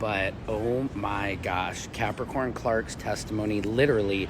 But oh my gosh, Capricorn Clark's testimony literally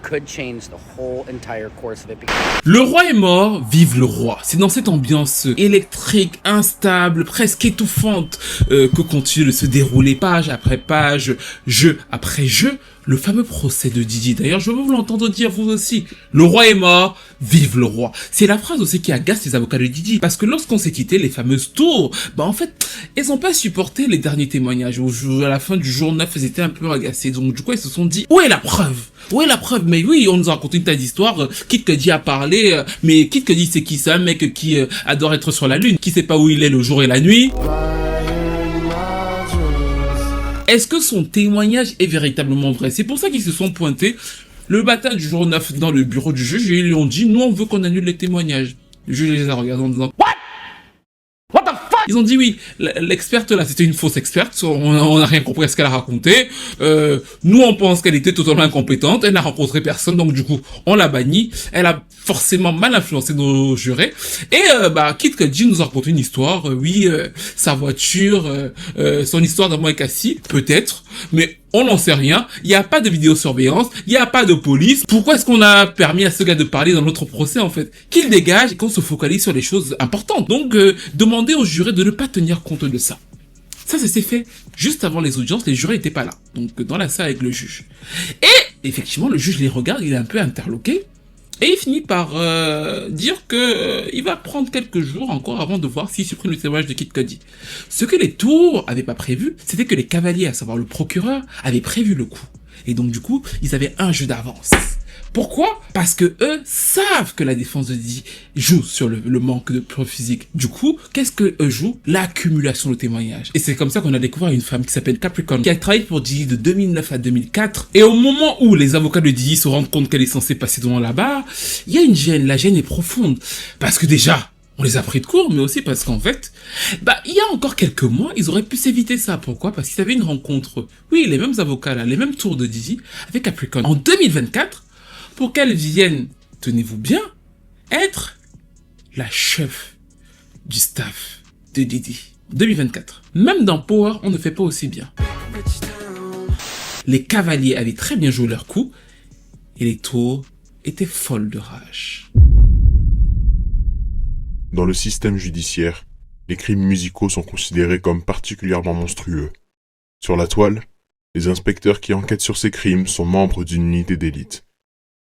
could change the whole entire course of it. Le roi est mort, vive le roi. C'est dans cette ambiance électrique, instable, presque étouffante que continue de se dérouler page après page, jeu après jeu, le fameux procès de Didi. D'ailleurs, je veux vous l'entendre dire vous aussi. Le roi est mort, vive le roi. C'est la phrase aussi qui agace les avocats de Didi. Parce que lorsqu'on s'est quitté, les fameuses tours, bah en fait, elles n'ont pas supporté les derniers témoignages. À la fin du jour 9, elles étaient un peu agacées. Donc du coup, elles se sont dit, où est la preuve? Où est la preuve? Mais oui, on nous a raconté une tas d'histoires. Kid Cudi a parlé, mais Kid Cudi c'est qui? C'est un mec qui adore être sur la lune, qui sait pas où il est le jour et la nuit. Est-ce que son témoignage est véritablement vrai? C'est pour ça qu'ils se sont pointés le matin du jour 9 dans le bureau du juge et ils lui ont dit, nous on veut qu'on annule les témoignages. Le juge les a regardés en disant, What the fuck? Ils ont dit oui, l'experte là c'était une fausse experte, on n'a rien compris à ce qu'elle a raconté, nous on pense qu'elle était totalement incompétente, elle n'a rencontré personne, donc du coup on l'a bannie, elle a forcément mal influencé nos jurés, et Kid Cudi nous a raconté une histoire, sa voiture, son histoire d'amour avec Cassie, peut-être, mais on n'en sait rien, il n'y a pas de vidéosurveillance, il n'y a pas de police. Pourquoi est-ce qu'on a permis à ce gars de parler dans notre procès en fait? Qu'il dégage et qu'on se focalise sur les choses importantes. Donc, demandez aux jurés de ne pas tenir compte de ça. Ça s'est fait juste avant les audiences, les jurés n'étaient pas là. Donc, dans la salle avec le juge. Et, effectivement, le juge les regarde, il est un peu interloqué. Et il finit par dire que il va prendre quelques jours encore avant de voir s'il supprime le témoignage de Kid Cudi. Ce que les tours avaient pas prévu, c'était que les cavaliers, à savoir le procureur, avaient prévu le coup. Et donc du coup, ils avaient un jeu d'avance. Pourquoi? Parce que eux savent que la défense de Didi joue sur le manque de preuves physiques. Du coup, qu'est-ce que eux jouent? L'accumulation de témoignages. Et c'est comme ça qu'on a découvert une femme qui s'appelle Capricorn, qui a travaillé pour Didi de 2009 à 2004. Et au moment où les avocats de Didi se rendent compte qu'elle est censée passer devant la barre, il y a une gêne. La gêne est profonde. Parce que déjà, on les a pris de court, mais aussi parce qu'en fait, il y a encore quelques mois, ils auraient pu s'éviter ça. Pourquoi? Parce qu'ils avaient une rencontre. Oui, les mêmes avocats là, les mêmes tours de Didi avec Capricorn. En 2024, pour qu'elle vienne, tenez-vous bien, être la chef du staff de Didi. 2024. Même dans Power, on ne fait pas aussi bien. Les cavaliers avaient très bien joué leur coup, et les tours étaient folles de rage. Dans le système judiciaire, les crimes musicaux sont considérés comme particulièrement monstrueux. Sur la toile, les inspecteurs qui enquêtent sur ces crimes sont membres d'une unité d'élite,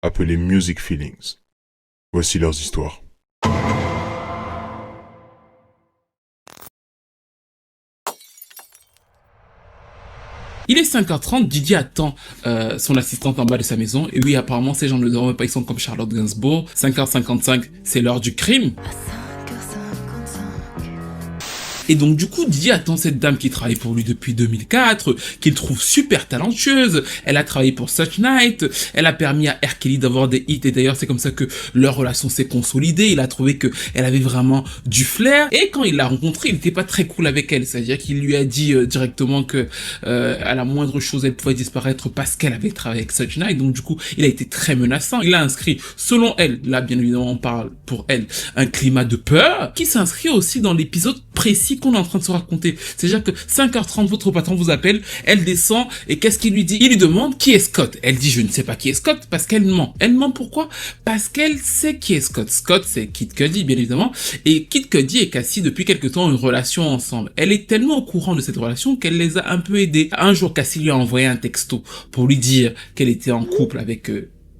appelée Music Feelings. Voici leurs histoires. Il est 5h30, Didi attend son assistante en bas de sa maison. Et oui, apparemment, ces gens ne dorment pas, ils sont comme Charlotte Gainsbourg. 5h55, c'est l'heure du crime. Et donc du coup, Didi attend cette dame qui travaille pour lui depuis 2004, qu'il trouve super talentueuse. Elle a travaillé pour Such Night, elle a permis à R. Kelly d'avoir des hits, et d'ailleurs c'est comme ça que leur relation s'est consolidée. Il a trouvé que elle avait vraiment du flair, et quand il l'a rencontrée, il n'était pas très cool avec elle, c'est-à-dire qu'il lui a dit directement que à la moindre chose, elle pouvait disparaître parce qu'elle avait travaillé avec Such Night. Donc du coup, il a été très menaçant. Il a inscrit, selon elle, là bien évidemment on parle pour elle, un climat de peur, qui s'inscrit aussi dans l'épisode précis qu'on est en train de se raconter. C'est-à-dire que 5h30, votre patron vous appelle, elle descend, et qu'est-ce qu'il lui dit? Il lui demande qui est Scott. Elle dit je ne sais pas qui est Scott, parce qu'elle ment. Elle ment pourquoi? Parce qu'elle sait qui est Scott. Scott, c'est Kid Cudi, bien évidemment, et Kid Cudi et Cassie, depuis quelque temps, ont une relation ensemble. Elle est tellement au courant de cette relation qu'elle les a un peu aidés. Un jour, Cassie lui a envoyé un texto pour lui dire qu'elle était en couple avec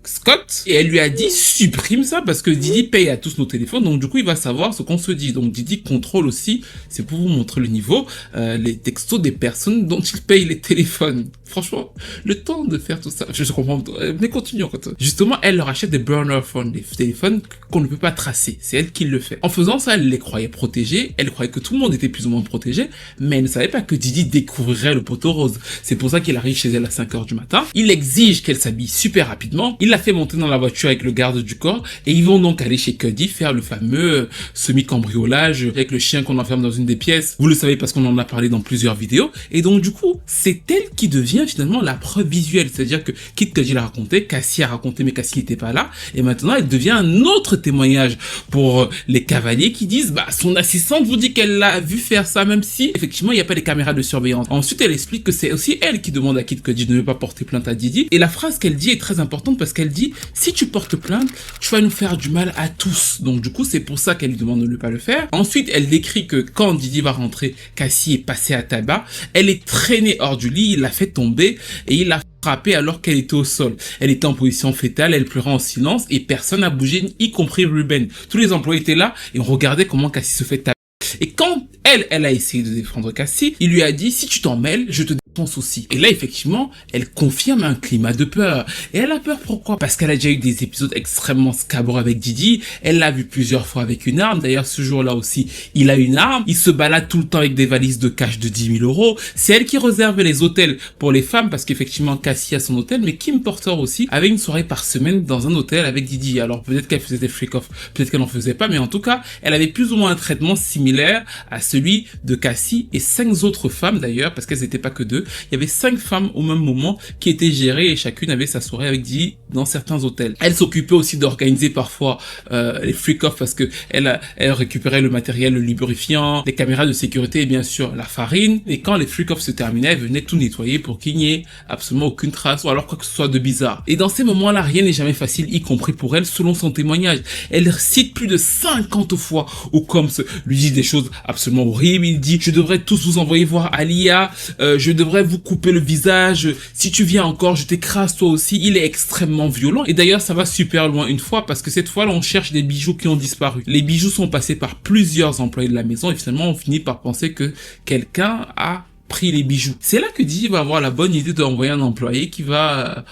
Scott, et elle lui a dit supprime ça parce que Didi paye à tous nos téléphones, donc du coup il va savoir ce qu'on se dit. Donc Didi contrôle aussi, c'est pour vous montrer le niveau, les textos des personnes dont il paye les téléphones. Franchement, le temps de faire tout ça, je comprends, mais continuons. Justement, elle leur achète des burner phones, des téléphones qu'on ne peut pas tracer, c'est elle qui le fait. En faisant ça, elle les croyait protégés, elle croyait que tout le monde était plus ou moins protégé, mais elle ne savait pas que Didi découvrirait le poteau rose. C'est pour ça qu'il arrive chez elle à 5h du matin, il exige qu'elle s'habille super rapidement, il l'a fait monter dans la voiture avec le garde du corps et ils vont donc aller chez Cuddy faire le fameux semi-cambriolage avec le chien qu'on enferme dans une des pièces. Vous le savez parce qu'on en a parlé dans plusieurs vidéos. Et donc du coup, c'est elle qui devient finalement la preuve visuelle. C'est-à-dire que Kid Cudi l'a raconté, Cassie a raconté mais Cassie n'était pas là. Et maintenant, elle devient un autre témoignage pour les cavaliers qui disent bah son assistante vous dit qu'elle l'a vu faire ça même si effectivement il n'y a pas les caméras de surveillance. Ensuite, elle explique que c'est aussi elle qui demande à Kid Cudi de ne pas porter plainte à Diddy. Et la phrase qu'elle dit est très importante parce qu'elle dit si tu portes plainte, tu vas nous faire du mal à tous. Donc du coup, c'est pour ça qu'elle lui demande de ne pas le faire. Ensuite, elle décrit que quand Diddy va rentrer, Cassie est passée à tabac. Elle est traînée hors du lit, il l'a fait tomber et il l'a frappée alors qu'elle était au sol. Elle était en position fétale, elle pleurait en silence et personne n'a bougé, y compris Ruben. Tous les employés étaient là et on regardait comment Cassie se fait taper. Et quand elle a essayé de défendre Cassie, il lui a dit si tu t'en mêles, je te défonce aussi. Et là, effectivement, elle confirme un climat de peur. Et elle a peur pourquoi? Parce qu'elle a déjà eu des épisodes extrêmement scabreux avec Diddy. Elle l'a vu plusieurs fois avec une arme. D'ailleurs, ce jour-là aussi, il a une arme. Il se balade tout le temps avec des valises de cash de 10 000 euros. C'est elle qui réserve les hôtels pour les femmes parce qu'effectivement, Cassie a son hôtel, mais Kim Porter aussi avait une soirée par semaine dans un hôtel avec Diddy. Alors peut-être qu'elle faisait des freak-off, peut-être qu'elle n'en faisait pas, mais en tout cas, elle avait plus ou moins un traitement similaire à celui de Cassie et 5 autres femmes d'ailleurs, parce qu'elles n'étaient pas que 2. Il y avait 5 femmes au même moment qui étaient gérées et chacune avait sa soirée avec Diddy dans certains hôtels. Elle s'occupait aussi d'organiser parfois les freak-off parce que elle récupérait le matériel, le lubrifiant, les caméras de sécurité et bien sûr la farine. Et quand les freak-off se terminaient, elle venait tout nettoyer pour qu'il n'y ait absolument aucune trace ou alors quoi que ce soit de bizarre. Et dans ces moments-là, rien n'est jamais facile, y compris pour elle, selon son témoignage. Elle cite plus de 50 fois où Combs lui dit des choses absolument horribles. Il dit, je devrais tous vous envoyer voir Alia, je devrais vous couper le visage, si tu viens encore, je t'écrase toi aussi. Il est extrêmement violent et d'ailleurs ça va super loin une fois parce que cette fois là on cherche des bijoux qui ont disparu. Les bijoux sont passés par plusieurs employés de la maison et finalement on finit par penser que quelqu'un a pris les bijoux. C'est là que Diddy va avoir la bonne idée d'envoyer un employé qui va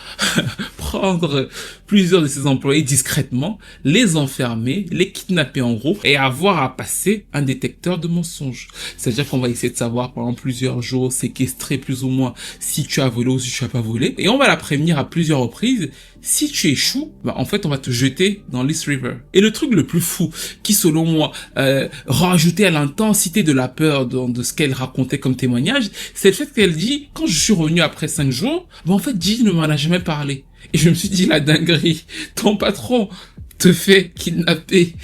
prendre plusieurs de ses employés discrètement, les enfermer, les kidnapper en gros et avoir à passer un détecteur de mensonges. C'est-à-dire qu'on va essayer de savoir pendant plusieurs jours, séquestrer plus ou moins si tu as volé ou si tu as pas volé et on va la prévenir à plusieurs reprises. Si tu échoues, bah en fait on va te jeter dans l'East River. Et le truc le plus fou qui selon moi rajoutait à l'intensité de la peur de ce qu'elle racontait comme témoignage, c'est le fait qu'elle dit quand je suis revenu après 5 jours, bah en fait Diddy ne m'en a jamais parlé. Et je me suis dit la dinguerie, ton patron te fait kidnapper,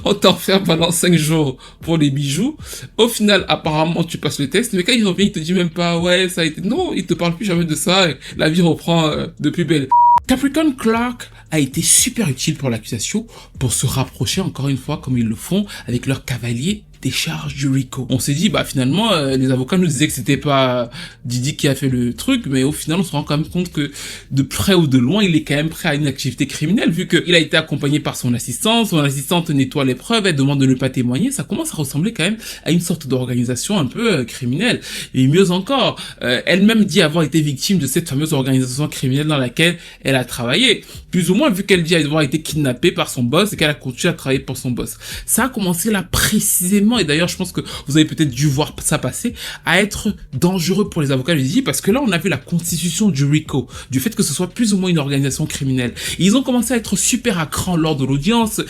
on t'enferme pendant 5 jours pour les bijoux. Au final, apparemment, tu passes le test, mais quand il revient, il te dit même pas, ouais, ça a été, non, il te parle plus jamais de ça, et la vie reprend de plus belle. Capricorn Clark a été super utile pour l'accusation pour se rapprocher encore une fois comme ils le font avec leur cavalier des charges du RICO. On s'est dit, bah finalement, les avocats nous disaient que c'était pas Diddy qui a fait le truc, mais au final, on se rend quand même compte que de près ou de loin, il est quand même prêt à une activité criminelle, vu qu'il a été accompagné par son assistante nettoie les preuves, elle demande de ne pas témoigner, ça commence à ressembler quand même à une sorte d'organisation un peu criminelle. Et mieux encore, elle-même dit avoir été victime de cette fameuse organisation criminelle dans laquelle elle a travaillé. Plus ou moins, vu qu'elle dit avoir été kidnappée par son boss et qu'elle a continué à travailler pour son boss. Ça a commencé là précisément, et d'ailleurs je pense que vous avez peut-être dû voir ça passer, à être dangereux pour les avocats de Diddy, parce que là on a vu la constitution du RICO, du fait que ce soit plus ou moins une organisation criminelle. Et ils ont commencé à être super à cran lors de l'audience,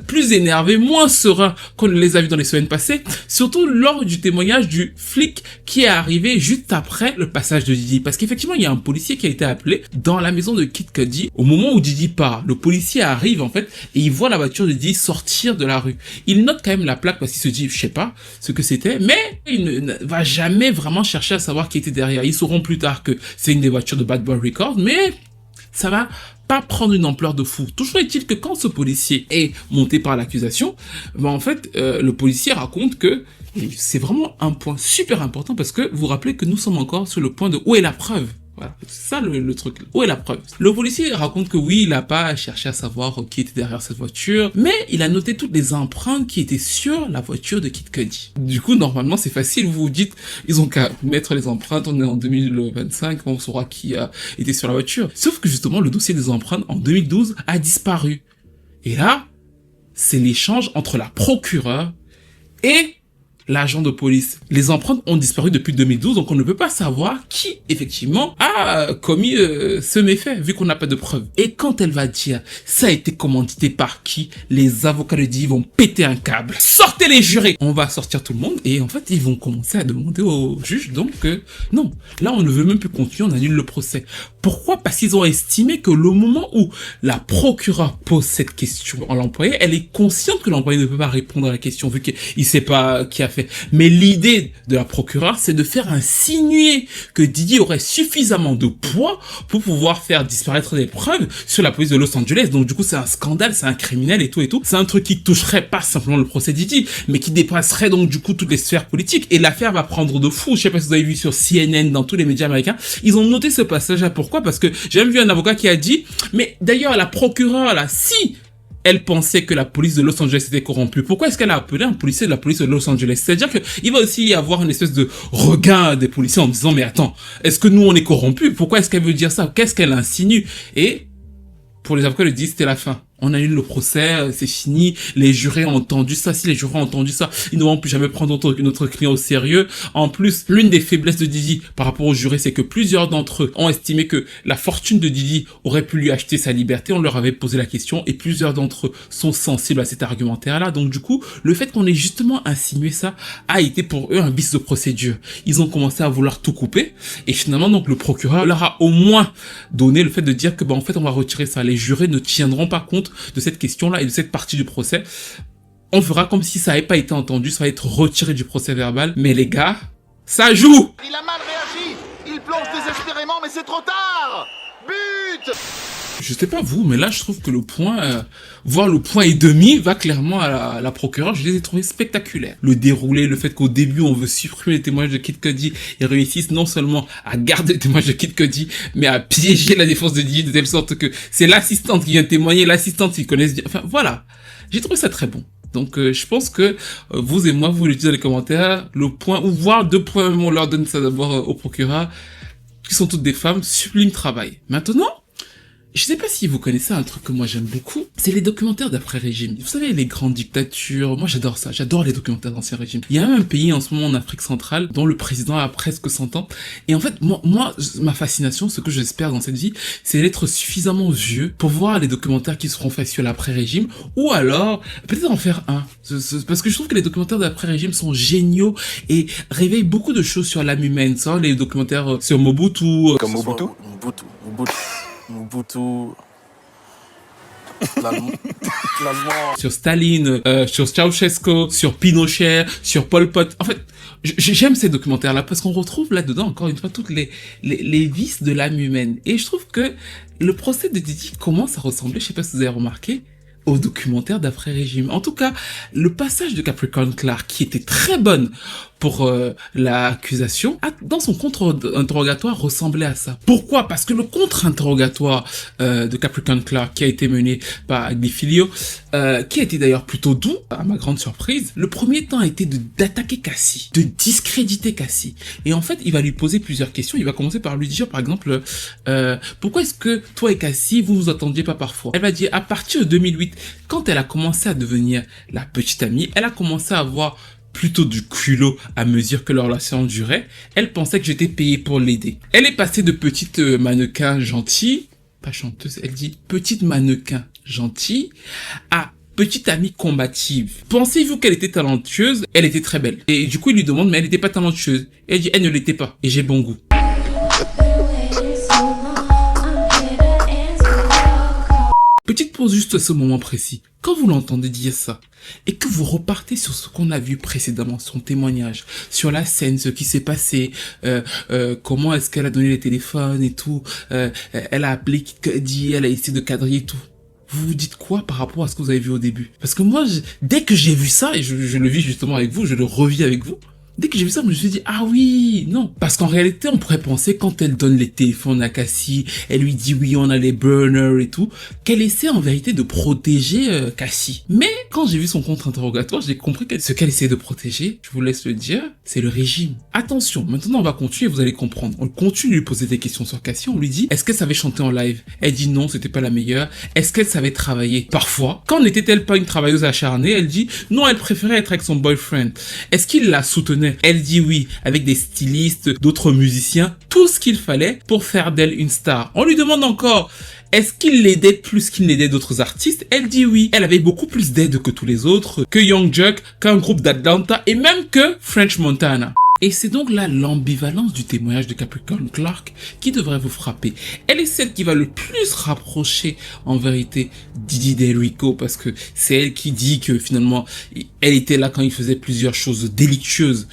plus énervés, moins sereins qu'on ne les a vus dans les semaines passées, surtout lors du témoignage du flic qui est arrivé juste après le passage de Diddy, parce qu'effectivement il y a un policier qui a été appelé dans la maison de Kid Cudi au moment où Diddy part. Le policier arrive en fait et il voit la voiture de Diddy sortir de la rue. Il note quand même la plaque parce qu'il se dit je sais pas ce que c'était, mais il ne va jamais vraiment chercher à savoir qui était derrière. Ils sauront plus tard que c'est une des voitures de Bad Boy Records, mais ça va pas prendre une ampleur de fou. Toujours est-il que quand ce policier est monté par l'accusation, ben en fait, le policier raconte que c'est vraiment un point super important parce que vous vous rappelez que nous sommes encore sur le point de où est la preuve. Voilà, c'est ça le truc. Où est la preuve? Le policier raconte que oui, il a pas cherché à savoir qui était derrière cette voiture, mais il a noté toutes les empreintes qui étaient sur la voiture de Kid Cudi. Du coup, normalement, c'est facile. Vous vous dites, ils ont qu'à mettre les empreintes. On est en 2025, on saura qui a été sur la voiture. Sauf que justement, le dossier des empreintes en 2012 a disparu. Et là, c'est l'échange entre la procureure et l'agent de police. Les empreintes ont disparu depuis 2012, donc on ne peut pas savoir qui, effectivement, a commis ce méfait, vu qu'on n'a pas de preuves. Et quand elle va dire, ça a été commandité par qui, les avocats de Didi vont péter un câble. Sortez les jurés! On va sortir tout le monde, et en fait, ils vont commencer à demander au juge, donc, non. Là, on ne veut même plus continuer, on annule le procès. Pourquoi? Parce qu'ils ont estimé que le moment où la procureure pose cette question à l'employé, elle est consciente que l'employé ne peut pas répondre à la question, vu qu'il sait pas qui a fait. Mais l'idée de la procureure, c'est de faire insinuer que Didi aurait suffisamment de poids pour pouvoir faire disparaître des preuves sur la police de Los Angeles. Donc du coup, c'est un scandale, c'est un criminel et tout et tout. C'est un truc qui toucherait pas simplement le procès Didi, mais qui dépasserait donc du coup toutes les sphères politiques. Et l'affaire va prendre de fou. Je sais pas si vous avez vu sur CNN, dans tous les médias américains, ils ont noté ce passage-là. Pourquoi? Parce que j'ai même vu un avocat qui a dit, mais d'ailleurs, la procureure là, si elle pensait que la police de Los Angeles était corrompue, pourquoi est-ce qu'elle a appelé un policier de la police de Los Angeles? C'est-à-dire qu'il va aussi y avoir une espèce de regain des policiers en disant, mais attends, est-ce que nous on est corrompus? Pourquoi est-ce qu'elle veut dire ça? Qu'est-ce qu'elle insinue? Et pour les avocats, ils disent, c'était la fin. On annule le procès, c'est fini, les jurés ont entendu ça, si les jurés ont entendu ça, ils ne vont plus jamais prendre notre client au sérieux. En plus, l'une des faiblesses de Didi par rapport aux jurés, c'est que plusieurs d'entre eux ont estimé que la fortune de Didi aurait pu lui acheter sa liberté, on leur avait posé la question, et plusieurs d'entre eux sont sensibles à cet argumentaire-là. Donc du coup, le fait qu'on ait justement insinué ça a été pour eux un vice de procédure. Ils ont commencé à vouloir tout couper, et finalement, donc le procureur leur a au moins donné le fait de dire que, en fait, on va retirer ça. Les jurés ne tiendront pas compte de cette question-là et de cette partie du procès. On fera comme si ça n'avait pas été entendu, ça va être retiré du procès verbal. Mais les gars, ça joue! Il a mal réagi. Il plonge désespérément, mais c'est trop tard. But! Je sais pas vous, mais là je trouve que le point, voire le point et demi, va clairement à la procureure. Je les ai trouvés spectaculaires. Le déroulé, le fait qu'au début on veut supprimer les témoignages de Kid Cudi, ils réussissent non seulement à garder les témoignages de Kid Cudi, mais à piéger la défense de Didi de telle sorte que c'est l'assistante qui vient témoigner, l'assistante qui connaissent bien. Enfin voilà, j'ai trouvé ça très bon. Donc je pense que vous et moi, vous le dites dans les commentaires, le point, ou voire 2 points, même on leur donne ça d'abord au procureur, qui sont toutes des femmes, sublime travail. Maintenant, je sais pas si vous connaissez un truc que moi j'aime beaucoup, c'est les documentaires d'après-régime. Vous savez, les grandes dictatures, moi j'adore ça, j'adore les documentaires d'ancien régime. Il y a même un pays en ce moment en Afrique centrale dont le président a presque 100 ans. Et en fait, moi ma fascination, ce que j'espère dans cette vie, c'est d'être suffisamment vieux pour voir les documentaires qui seront faits sur l'après-régime, ou alors peut-être en faire un. Parce que je trouve que les documentaires d'après-régime sont géniaux et réveillent beaucoup de choses sur l'âme humaine. Ça, les documentaires sur Mobutu. Comme Mobutu. Mobutu. Sur Staline, sur Ceausescu, sur Pinochet, sur Pol Pot. En fait, j'aime ces documentaires-là parce qu'on retrouve là-dedans, encore une fois, toutes les vices de l'âme humaine. Et je trouve que le procès de Didi commence à ressembler, je sais pas si vous avez remarqué, au documentaire d'après-régime. En tout cas, le passage de Capricorn Clark, qui était très bonne pour l'accusation, dans son contre-interrogatoire ressemblait à ça. Pourquoi? Parce que le contre-interrogatoire de Capricorn Clark, qui a été mené par Agli Filio, qui a été d'ailleurs plutôt doux, à ma grande surprise, le premier temps a été d'attaquer Cassie, de discréditer Cassie. Et en fait, il va lui poser plusieurs questions. Il va commencer par lui dire, par exemple, pourquoi est-ce que toi et Cassie, vous vous attendiez pas parfois? Elle va dire, à partir de 2008, quand elle a commencé à devenir la petite amie, elle a commencé à avoir plutôt du culot à mesure que leur relation durait. Elle pensait que j'étais payé pour l'aider. Elle est passée de petite mannequin gentille, pas chanteuse, elle dit petite mannequin gentille, à petite amie combative. Pensez-vous qu'elle était talentueuse? Elle était très belle. Et du coup, il lui demande, mais elle n'était pas talentueuse. Elle dit, elle ne l'était pas. Et j'ai bon goût. Petite pause juste à ce moment précis. Quand vous l'entendez dire ça, et que vous repartez sur ce qu'on a vu précédemment, son témoignage, sur la scène, ce qui s'est passé, comment est-ce qu'elle a donné les téléphones et tout, elle a appelé Kikadi, elle a essayé de quadriller et tout. Vous vous dites quoi par rapport à ce que vous avez vu au début? Parce que moi, dès que j'ai vu ça, et je le vis justement avec vous, je le revis avec vous, Dès que j'ai vu ça, je me suis dit, ah oui, non. Parce qu'en réalité, on pourrait penser, quand elle donne les téléphones à Cassie, elle lui dit, oui, on a les burners et tout, qu'elle essaie en vérité de protéger Cassie. Mais quand j'ai vu son contre-interrogatoire, j'ai compris que ce qu'elle essaie de protéger, je vous laisse le dire, c'est le régime. Attention, maintenant on va continuer et vous allez comprendre. On continue de lui poser des questions sur Cassie, on lui dit, est-ce qu'elle savait chanter en live? Elle dit non, c'était pas la meilleure. Est-ce qu'elle savait travailler? Parfois. Quand n'était-elle pas une travailleuse acharnée? Elle dit, non, elle préférait être avec son boyfriend. Est-ce qu'il la soutenait? Elle dit oui, avec des stylistes, d'autres musiciens, tout ce qu'il fallait pour faire d'elle une star. On lui demande encore, est-ce qu'il l'aidait plus qu'il n'aidait d'autres artistes? Elle dit oui. Elle avait beaucoup plus d'aide que tous les autres, que Young Jock, qu'un groupe d'Atlanta et même que French Montana. Et c'est donc là l'ambivalence du témoignage de Capricorn Clark qui devrait vous frapper. Elle est celle qui va le plus rapprocher en vérité Didi D'Enrico parce que c'est elle qui dit que finalement elle était là quand il faisait plusieurs choses délictueuses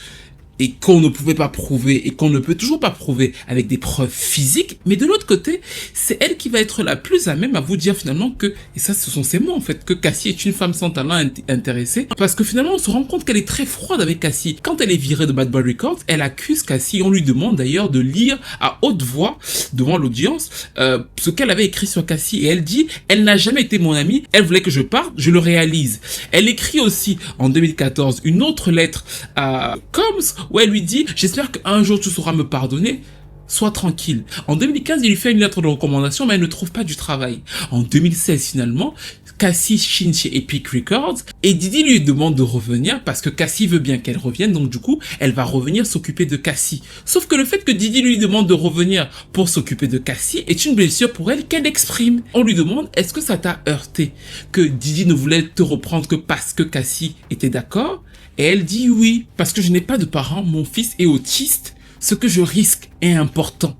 et qu'on ne pouvait pas prouver et qu'on ne peut toujours pas prouver avec des preuves physiques. Mais de l'autre côté, c'est elle qui va être la plus à même à vous dire finalement que, et ça ce sont ses mots en fait, que Cassie est une femme sans talent intéressée. Parce que finalement on se rend compte qu'elle est très froide avec Cassie. Quand elle est virée de Bad Boy Records, elle accuse Cassie. On lui demande d'ailleurs de lire à haute voix devant l'audience ce qu'elle avait écrit sur Cassie. Et elle dit, elle n'a jamais été mon amie, elle voulait que je parte, je le réalise. Elle écrit aussi en 2014 une autre lettre à Combs où elle lui dit « J'espère qu'un jour tu sauras me pardonner, sois tranquille ». En 2015, il lui fait une lettre de recommandation, mais elle ne trouve pas du travail. En 2016, finalement, Cassie chine chez Epic Records et Didi lui demande de revenir parce que Cassie veut bien qu'elle revienne, donc du coup, elle va revenir s'occuper de Cassie. Sauf que le fait que Didi lui demande de revenir pour s'occuper de Cassie est une blessure pour elle qu'elle exprime. On lui demande, est-ce que ça t'a heurté que Didi ne voulait te reprendre que parce que Cassie était d'accord? Et elle dit oui, parce que je n'ai pas de parents, mon fils est autiste, ce que je risque est important.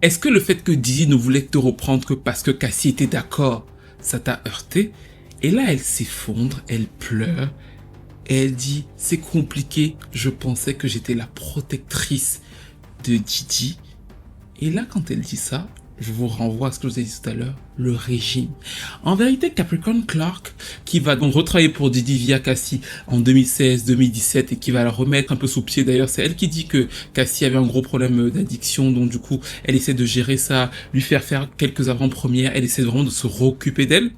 Est-ce que le fait que Didi ne voulait te reprendre que parce que Cassie était d'accord, ça t'a heurté? Et là, elle s'effondre, elle pleure, et elle dit, c'est compliqué, je pensais que j'étais la protectrice de Didi. Et là, quand elle dit ça, je vous renvoie à ce que je vous ai dit tout à l'heure, le régime. En vérité, Capricorn Clark, qui va donc retravailler pour Didi via Cassie en 2016-2017 et qui va la remettre un peu sous pied d'ailleurs, c'est elle qui dit que Cassie avait un gros problème d'addiction, donc du coup, elle essaie de gérer ça, lui faire quelques avant-premières, elle essaie vraiment de se réoccuper d'elle.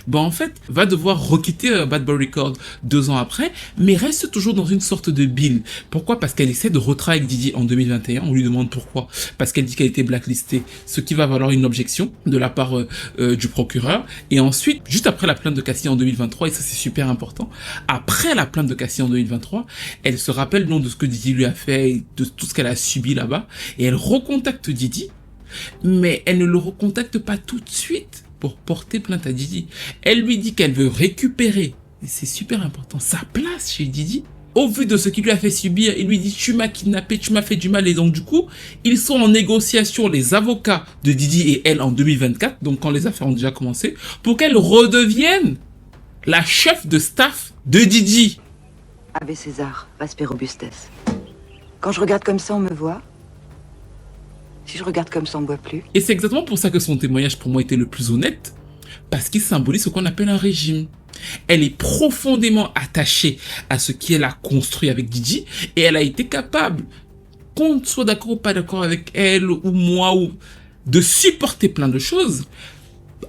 Bon, en fait, va devoir requitter Bad Boy Records 2 ans après, mais reste toujours dans une sorte de bill. Pourquoi? Parce qu'elle essaie de retravailler avec Didi en 2021. On lui demande pourquoi. Parce qu'elle dit qu'elle était blacklistée, ce qui va valoir une objection de la part du procureur. Et ensuite, juste après la plainte de Cassie en 2023, et ça c'est super important, après la plainte de Cassie en 2023, elle se rappelle donc de ce que Didi lui a fait, et de tout ce qu'elle a subi là-bas, et elle recontacte Didi, mais elle ne le recontacte pas tout de suite pour porter plainte à Didi. Elle lui dit qu'elle veut récupérer, et c'est super important, sa place chez Didi. Au vu de ce qu'il lui a fait subir, il lui dit « tu m'as kidnappé, tu m'as fait du mal ». Et donc du coup, ils sont en négociation, les avocats de Didi et elle en 2024, donc quand les affaires ont déjà commencé, pour qu'elle redevienne la chef de staff de Didi. Ave César, Vasper Robustes. Quand je regarde comme ça, on me voit. Si je regarde comme ça, on me voit plus. Et c'est exactement pour ça que son témoignage pour moi était le plus honnête, parce qu'il symbolise ce qu'on appelle un régime. Elle est profondément attachée à ce qu'elle a construit avec Didi, et elle a été capable, qu'on soit d'accord ou pas d'accord avec elle, ou moi, ou de supporter plein de choses,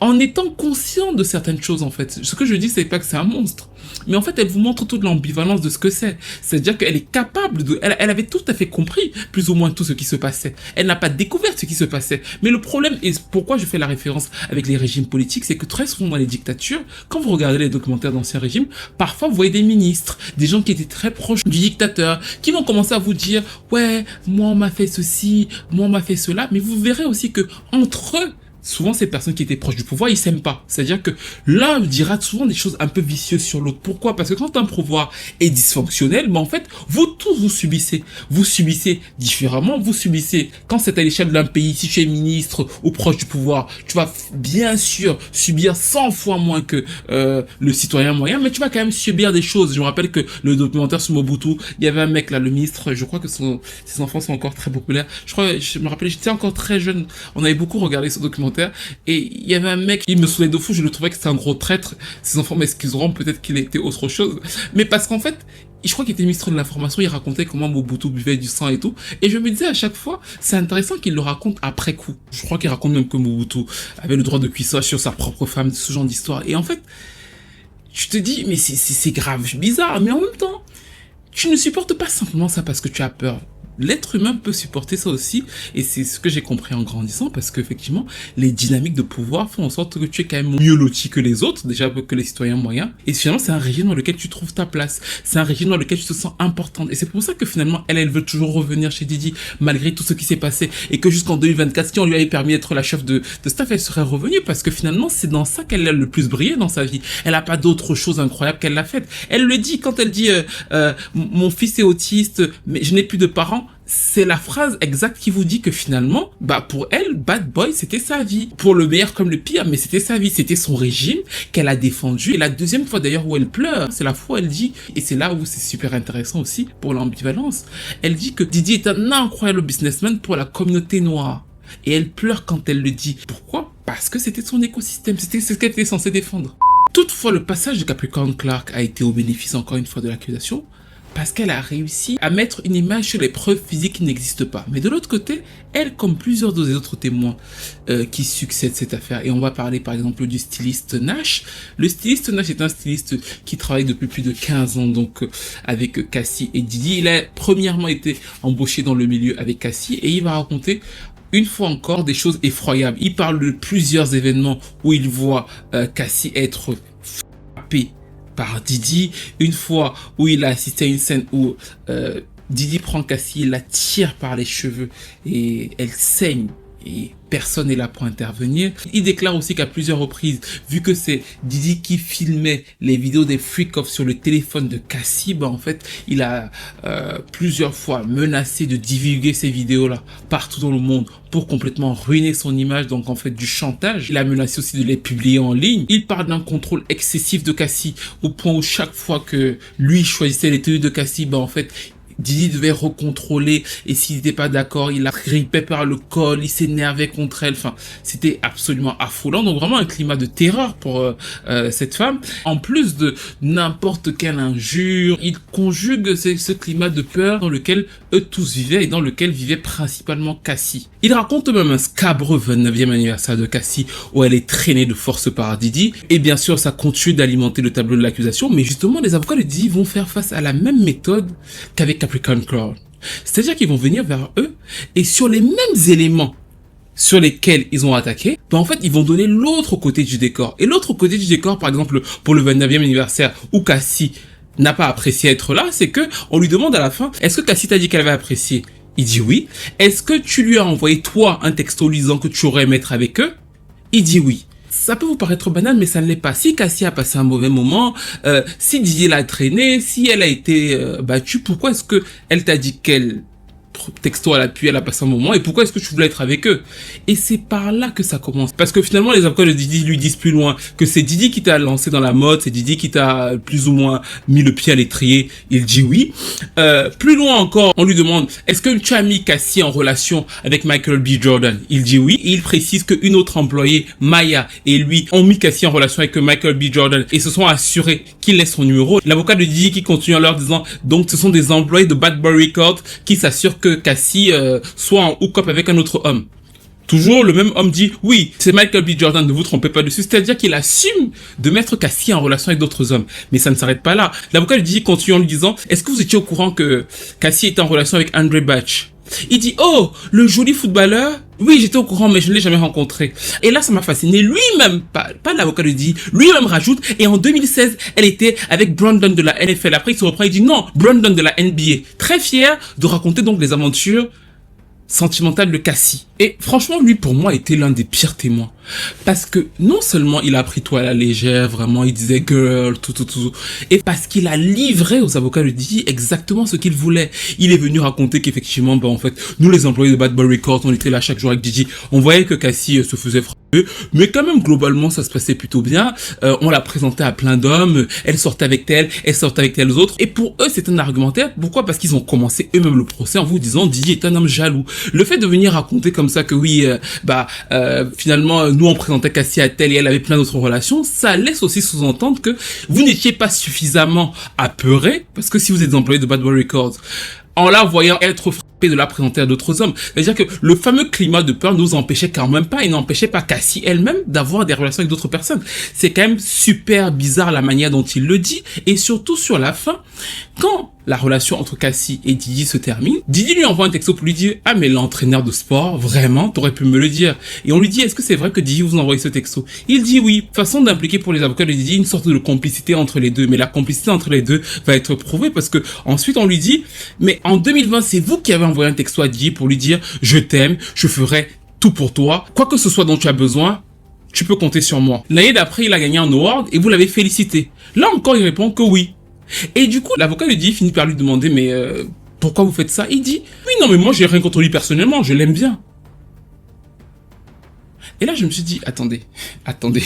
en étant conscient de certaines choses en fait. Ce que je dis, c'est pas que c'est un monstre, mais en fait elle vous montre toute l'ambivalence de ce que c'est. C'est-à-dire qu'elle est capable de... Elle avait tout à fait compris plus ou moins tout ce qui se passait. Elle n'a pas découvert ce qui se passait. Mais le problème, et pourquoi je fais la référence avec les régimes politiques, c'est que très souvent dans les dictatures, quand vous regardez les documentaires d'anciens régimes, parfois vous voyez des ministres, des gens qui étaient très proches du dictateur, qui vont commencer à vous dire « ouais, moi on m'a fait ceci, moi on m'a fait cela », mais vous verrez aussi que entre eux, souvent, ces personnes qui étaient proches du pouvoir, ils s'aiment pas. C'est-à-dire que l'un dira souvent des choses un peu vicieuses sur l'autre. Pourquoi? Parce que quand un pouvoir est dysfonctionnel, mais en fait, vous tous, vous subissez. Vous subissez différemment. Vous subissez, quand c'est à l'échelle d'un pays, si tu es ministre ou proche du pouvoir, tu vas bien sûr subir 100 fois moins que le citoyen moyen, mais tu vas quand même subir des choses. Je me rappelle que le documentaire sur Mobutu, il y avait un mec là, le ministre, je crois que ses enfants sont encore très populaires. Je me rappelle, j'étais encore très jeune. On avait beaucoup regardé ce documentaire. Et il y avait un mec, il me saoulait de fou, je le trouvais que c'était un gros traître. Ses enfants m'excuseront, peut-être qu'il était autre chose. Mais parce qu'en fait, je crois qu'il était ministre de l'information, il racontait comment Mobutu buvait du sang et tout. Et je me disais à chaque fois, c'est intéressant qu'il le raconte après coup. Je crois qu'il raconte même que Mobutu avait le droit de cuissage sur sa propre femme, ce genre d'histoire. Et en fait, tu te dis, mais c'est grave, bizarre, mais en même temps, tu ne supportes pas simplement ça parce que tu as peur. L'être humain peut supporter ça aussi, et c'est ce que j'ai compris en grandissant, parce qu'effectivement, les dynamiques de pouvoir font en sorte que tu es quand même mieux loti que les autres, déjà que les citoyens moyens, et finalement, c'est un régime dans lequel tu trouves ta place, c'est un régime dans lequel tu te sens importante, et c'est pour ça que finalement, elle veut toujours revenir chez Didi, malgré tout ce qui s'est passé, et que jusqu'en 2024, si on lui avait permis d'être la chef de staff, elle serait revenue, parce que finalement, c'est dans ça qu'elle a le plus brillé dans sa vie. Elle a pas d'autre chose incroyable qu'elle l'a faite. Elle le dit quand elle dit mon fils est autiste, mais je n'ai plus de parents. C'est la phrase exacte qui vous dit que finalement, pour elle, Bad Boy, c'était sa vie. Pour le meilleur comme le pire, mais c'était sa vie, c'était son régime qu'elle a défendu. Et la deuxième fois d'ailleurs où elle pleure, c'est la fois où elle dit, et c'est là où c'est super intéressant aussi pour l'ambivalence, elle dit que Didi est un incroyable businessman pour la communauté noire. Et elle pleure quand elle le dit. Pourquoi? Parce que c'était son écosystème, c'était ce qu'elle était censée défendre. Toutefois, le passage de Capricorn Clark a été au bénéfice encore une fois de l'accusation, parce qu'elle a réussi à mettre une image sur les preuves physiques qui n'existent pas. Mais de l'autre côté, elle, comme plusieurs des autres témoins qui succèdent cette affaire, et on va parler par exemple du styliste Nash. Le styliste Nash est un styliste qui travaille depuis plus de 15 ans donc avec Cassie et Didi. Il a premièrement été embauché dans le milieu avec Cassie, et il va raconter une fois encore des choses effroyables. Il parle de plusieurs événements où il voit Cassie être frappée par Didi, une fois où il a assisté à une scène où Didi prend Cassie, il la tire par les cheveux et elle saigne et personne n'est là pour intervenir. Il déclare aussi qu'à plusieurs reprises, vu que c'est Didi qui filmait les vidéos des freak-offs sur le téléphone de Cassie, en fait, il a plusieurs fois menacé de divulguer ces vidéos-là partout dans le monde pour complètement ruiner son image, donc en fait du chantage. Il a menacé aussi de les publier en ligne. Il parle d'un contrôle excessif de Cassie, au point où chaque fois que lui choisissait les tenues de Cassie, en fait, Didi devait recontrôler, et s'il n'était pas d'accord, il la grippait par le col, il s'énervait contre elle. Enfin, c'était absolument affolant. Donc vraiment un climat de terreur pour cette femme. En plus de n'importe quelle injure, il conjugue ce climat de peur dans lequel eux tous vivaient et dans lequel vivait principalement Cassie. Il raconte même un scabreux 29e anniversaire de Cassie où elle est traînée de force par Didi. Et bien sûr, ça continue d'alimenter le tableau de l'accusation, mais justement, les avocats de Didi vont faire face à la même méthode qu'avec Capricorn Clark. C'est-à-dire qu'ils vont venir vers eux et sur les mêmes éléments sur lesquels ils ont attaqué, en fait, ils vont donner l'autre côté du décor. Et l'autre côté du décor, par exemple, pour le 29e anniversaire où Cassie n'a pas apprécié être là, c'est que on lui demande à la fin, est-ce que Cassie t'a dit qu'elle avait apprécié? Il dit oui. Est-ce que tu lui as envoyé, toi, un texto lui disant que tu aurais aimé être avec eux? Il dit oui. Ça peut vous paraître banal, mais ça ne l'est pas. Si Cassie a passé un mauvais moment, si Didier l'a traîné, si elle a été battue, pourquoi est-ce que elle t'a dit qu'elle texto à l'appui, elle a passé un moment, et pourquoi est-ce que tu voulais être avec eux? Et c'est par là que ça commence. Parce que finalement, les avocats de Didi lui disent plus loin que c'est Didi qui t'a lancé dans la mode, c'est Didi qui t'a plus ou moins mis le pied à l'étrier. Il dit oui. Plus loin encore, on lui demande, est-ce que tu as mis Cassie en relation avec Michael B. Jordan? Il dit oui. Et il précise qu'une autre employée, Maya, et lui ont mis Cassie en relation avec Michael B. Jordan et se sont assurés qu'il laisse son numéro. L'avocat de Didi qui continue en leur disant, donc ce sont des employés de Bad Boy Records qui s'assurent que Cassie soit en hook-up avec un autre homme. Toujours le même homme dit oui, c'est Michael B. Jordan, ne vous trompez pas dessus. C'est-à-dire qu'il assume de mettre Cassie en relation avec d'autres hommes. Mais ça ne s'arrête pas là. L'avocat lui dit, continue en lui disant, est-ce que vous étiez au courant que Cassie était en relation avec Andre Batch? Il dit, oh, le joli footballeur? Oui, j'étais au courant, mais je ne l'ai jamais rencontré. Et là, ça m'a fasciné. Lui-même, pas l'avocat le dit, lui-même rajoute, et en 2016, elle était avec Brandon de la NFL. Après, il se reprend, il dit non, Brandon de la NBA. Très fier de raconter donc les aventures sentimentale de Cassie. Et franchement, lui, pour moi, était l'un des pires témoins. Parce que non seulement il a pris tout à la légère, vraiment, il disait girl, tout. Et parce qu'il a livré aux avocats de Didi exactement ce qu'il voulait. Il est venu raconter qu'effectivement, en fait, nous, les employés de Bad Boy Records, on était là chaque jour avec Didi. On voyait que Cassie se faisait frapper peu, mais quand même globalement ça se passait plutôt bien. On l'a présenté à plein d'hommes, elle sortait avec tel, elle sortait avec tels autres, et pour eux c'est un argumentaire. Pourquoi? Parce qu'ils ont commencé eux-mêmes le procès en vous disant Didi est un homme jaloux. Le fait de venir raconter comme ça que oui, finalement nous on présentait Cassie à telle et elle avait plein d'autres relations, ça laisse aussi sous-entendre que vous n'étiez pas suffisamment apeuré, parce que si vous êtes employé de Bad Boy Records, en la voyant être frappé de la présenter à d'autres hommes. C'est-à-dire que le fameux climat de peur nous empêchait quand même pas, et n'empêchait pas Cassie elle-même d'avoir des relations avec d'autres personnes. C'est quand même super bizarre la manière dont il le dit, et surtout sur la fin, quand la relation entre Cassie et Didi se termine, Didi lui envoie un texto pour lui dire « Ah mais l'entraîneur de sport, vraiment, t'aurais pu me le dire. » Et on lui dit « Est-ce que c'est vrai que Didi vous envoie ce texto ?» Il dit oui. Façon d'impliquer pour les avocats de Didi une sorte de complicité entre les deux. Mais la complicité entre les deux va être prouvée parce que ensuite on lui dit « Mais en 2020, c'est vous qui avez envoyé un texto à Didi pour lui dire « Je t'aime, je ferai tout pour toi. Quoi que ce soit dont tu as besoin, tu peux compter sur moi. » L'année d'après, il a gagné un award et vous l'avez félicité. Là encore, il répond que oui. Et du coup, l'avocat lui dit, finit par lui demander, mais pourquoi vous faites ça? Il dit, oui, non, mais moi, j'ai rien contre lui personnellement, je l'aime bien. Et là, je me suis dit, attendez. Exagéré,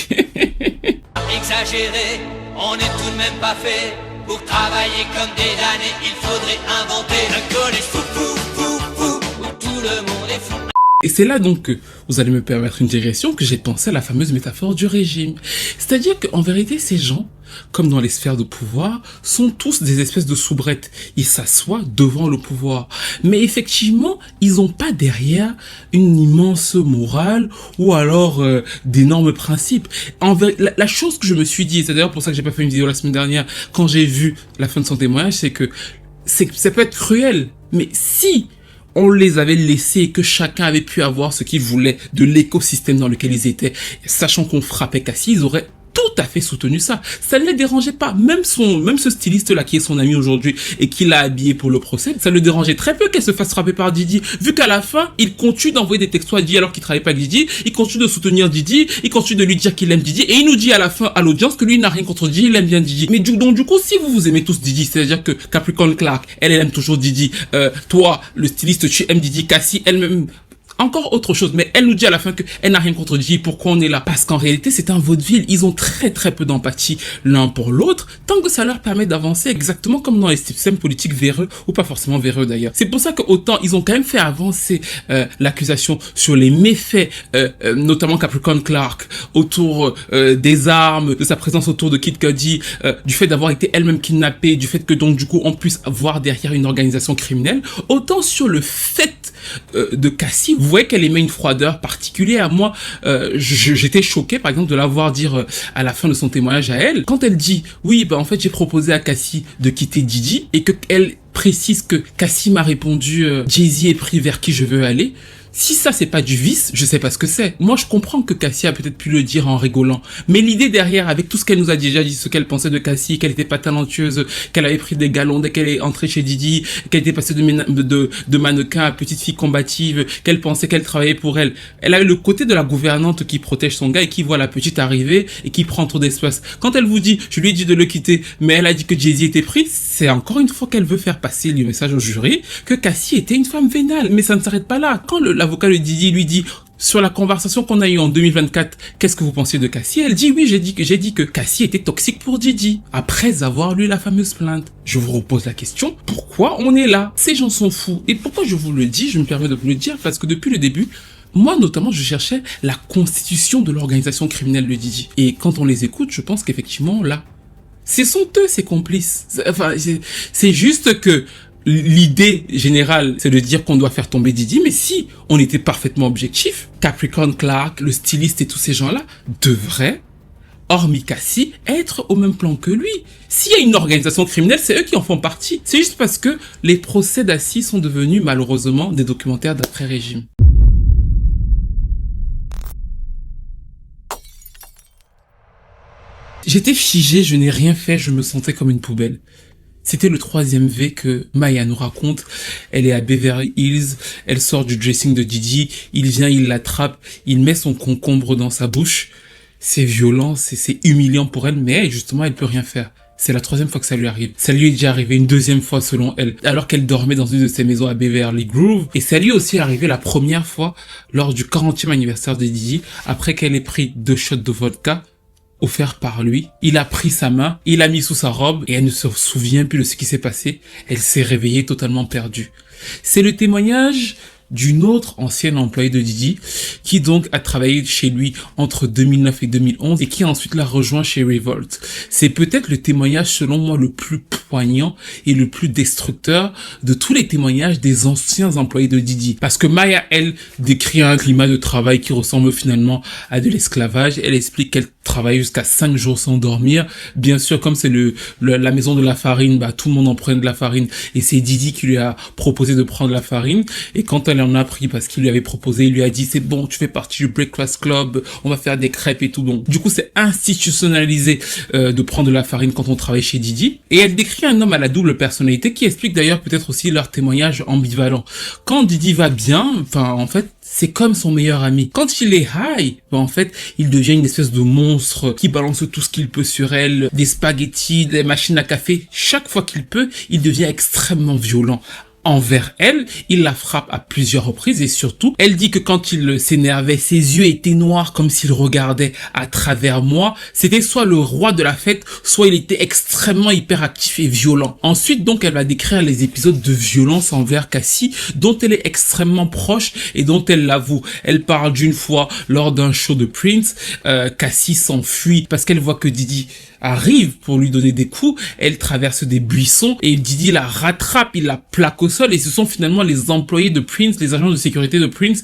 on n'est tout de même pas fait. Pour travailler comme des damnés, il faudrait inventer un collège fou, fou, fou, fou, où tout le monde est fou. Et c'est là donc que vous allez me permettre une digression, que j'ai pensé à la fameuse métaphore du régime. C'est-à-dire qu'en vérité, ces gens, comme dans les sphères de pouvoir, sont tous des espèces de soubrettes. Ils s'assoient devant le pouvoir. Mais effectivement, ils n'ont pas derrière une immense morale ou alors d'énormes principes. La chose que je me suis dit, et c'est d'ailleurs pour ça que j'ai pas fait une vidéo la semaine dernière, quand j'ai vu la fin de son témoignage, c'est que ça peut être cruel. Mais si on les avait laissés et que chacun avait pu avoir ce qu'il voulait de l'écosystème dans lequel ils étaient, sachant qu'on frappait Cassie, ils auraient tout à fait soutenu ça. Ça ne les dérangeait pas. Même ce styliste-là qui est son ami aujourd'hui et qui l'a habillé pour le procès, ça le dérangeait très peu qu'elle se fasse frapper par Didi. Vu qu'à la fin, il continue d'envoyer des textos à Didi alors qu'il travaille pas avec Didi, il continue de soutenir Didi, il continue de lui dire qu'il aime Didi et il nous dit à la fin, à l'audience, que lui n'a rien contre Didi, il aime bien Didi. Mais donc du coup, si vous aimez tous Didi, c'est-à-dire que Capricorn Clark, elle aime toujours Didi, toi, le styliste, tu aimes Didi, Cassie, elle-même, encore autre chose, mais elle nous dit à la fin qu'elle n'a rien contre Didi. Pourquoi on est là? Parce qu'en réalité, c'est un vaudeville. Ils ont très très peu d'empathie l'un pour l'autre, tant que ça leur permet d'avancer, exactement comme dans les systèmes politiques véreux, ou pas forcément véreux d'ailleurs. C'est pour ça que autant ils ont quand même fait avancer l'accusation sur les méfaits, notamment Capricorn Clark, autour des armes, de sa présence autour de Kid Cudi, du fait d'avoir été elle-même kidnappée, du fait que donc du coup on puisse voir derrière une organisation criminelle, autant sur le fait de Cassie, vous voyez qu'elle émet une froideur particulière. Moi, j'étais choqué, par exemple, de la voir dire à la fin de son témoignage à elle, quand elle dit, oui, en fait, j'ai proposé à Cassie de quitter Didi, et qu'elle précise que Cassie m'a répondu, Jay-Z est pris vers qui je veux aller. Si ça c'est pas du vice, je sais pas ce que c'est. Moi je comprends que Cassie a peut-être pu le dire en rigolant, mais l'idée derrière, avec tout ce qu'elle nous a déjà dit, ce qu'elle pensait de Cassie, qu'elle était pas talentueuse, qu'elle avait pris des galons dès qu'elle est entrée chez Didi, qu'elle était passée de mannequin à petite fille combative, qu'elle pensait qu'elle travaillait pour elle. Elle a le côté de la gouvernante qui protège son gars et qui voit la petite arriver et qui prend trop d'espace. Quand elle vous dit, je lui ai dit de le quitter, mais elle a dit que Jay-Z était pris, c'est encore une fois qu'elle veut faire passer le message au jury que Cassie était une femme vénale. Mais ça ne s'arrête pas là. Quand l'avocat de Didi lui dit, sur la conversation qu'on a eue en 2024, qu'est-ce que vous pensiez de Cassie? Elle dit, oui, j'ai dit que Cassie était toxique pour Didi, après avoir lu la fameuse plainte. Je vous repose la question, pourquoi on est là? Ces gens sont fous. Et pourquoi je vous le dis? Je me permets de vous le dire, parce que depuis le début, moi, notamment, je cherchais la constitution de l'organisation criminelle de Didi. Et quand on les écoute, je pense qu'effectivement, là, ce sont eux, ces complices. Enfin, c'est juste que l'idée générale, c'est de dire qu'on doit faire tomber Didi, mais si on était parfaitement objectif, Capricorn Clark, le styliste et tous ces gens-là devraient, hormis Cassie, être au même plan que lui. S'il y a une organisation criminelle, c'est eux qui en font partie. C'est juste parce que les procès d'assises sont devenus malheureusement des documentaires d'après-régime. J'étais figé, je n'ai rien fait, je me sentais comme une poubelle. C'était le 3e V que Maya nous raconte. Elle est à Beverly Hills, elle sort du dressing de Didi, il vient, il l'attrape, il met son concombre dans sa bouche. C'est violent, c'est humiliant pour elle, mais justement, elle peut rien faire. C'est la 3e fois que ça lui arrive. Ça lui est déjà arrivé une 2e fois selon elle, alors qu'elle dormait dans une de ses maisons à Beverly Grove. Et ça lui est aussi arrivé la première fois lors du 40e anniversaire de Didi, après qu'elle ait pris 2 shots de vodka offert par lui. Il a pris sa main, il l'a mis sous sa robe et elle ne se souvient plus de ce qui s'est passé. Elle s'est réveillée totalement perdue. C'est le témoignage d'une autre ancienne employée de Didi, qui donc a travaillé chez lui entre 2009 et 2011 et qui ensuite l'a rejoint chez Revolt. C'est peut-être le témoignage selon moi le plus poignant et le plus destructeur de tous les témoignages des anciens employés de Didi. Parce que Maya, elle, décrit un climat de travail qui ressemble finalement à de l'esclavage. Elle explique qu'elle travaille jusqu'à 5 jours sans dormir. Bien sûr, comme c'est la maison de la farine, bah, tout le monde en prenait de la farine et c'est Didi qui lui a proposé de prendre la farine. Et quand elle en a pris parce qu'il lui avait proposé, il lui a dit c'est bon, tu fais partie du Breakfast Club, on va faire des crêpes et tout. Donc, du coup, c'est institutionnalisé de prendre de la farine quand on travaille chez Didi. Et elle décrit un homme à la double personnalité qui explique d'ailleurs peut-être aussi leur témoignage ambivalent. Quand Didi va bien, enfin, en fait, c'est comme son meilleur ami. Quand il est high, en fait, il devient une espèce de monstre qui balance tout ce qu'il peut sur elle, des spaghettis, des machines à café. Chaque fois qu'il peut, il devient extrêmement violent envers elle. Il la frappe à plusieurs reprises et surtout, elle dit que quand il s'énervait, ses yeux étaient noirs comme s'il regardait à travers moi. C'était soit le roi de la fête, soit il était extrêmement hyperactif et violent. Ensuite, donc, elle va décrire les épisodes de violence envers Cassie, dont elle est extrêmement proche et dont elle l'avoue. Elle parle d'une fois lors d'un show de Prince, Cassie s'enfuit parce qu'elle voit que Didi arrive pour lui donner des coups, elle traverse des buissons et Didi la rattrape, il la plaque au sol et ce sont finalement les employés de Prince, les agents de sécurité de Prince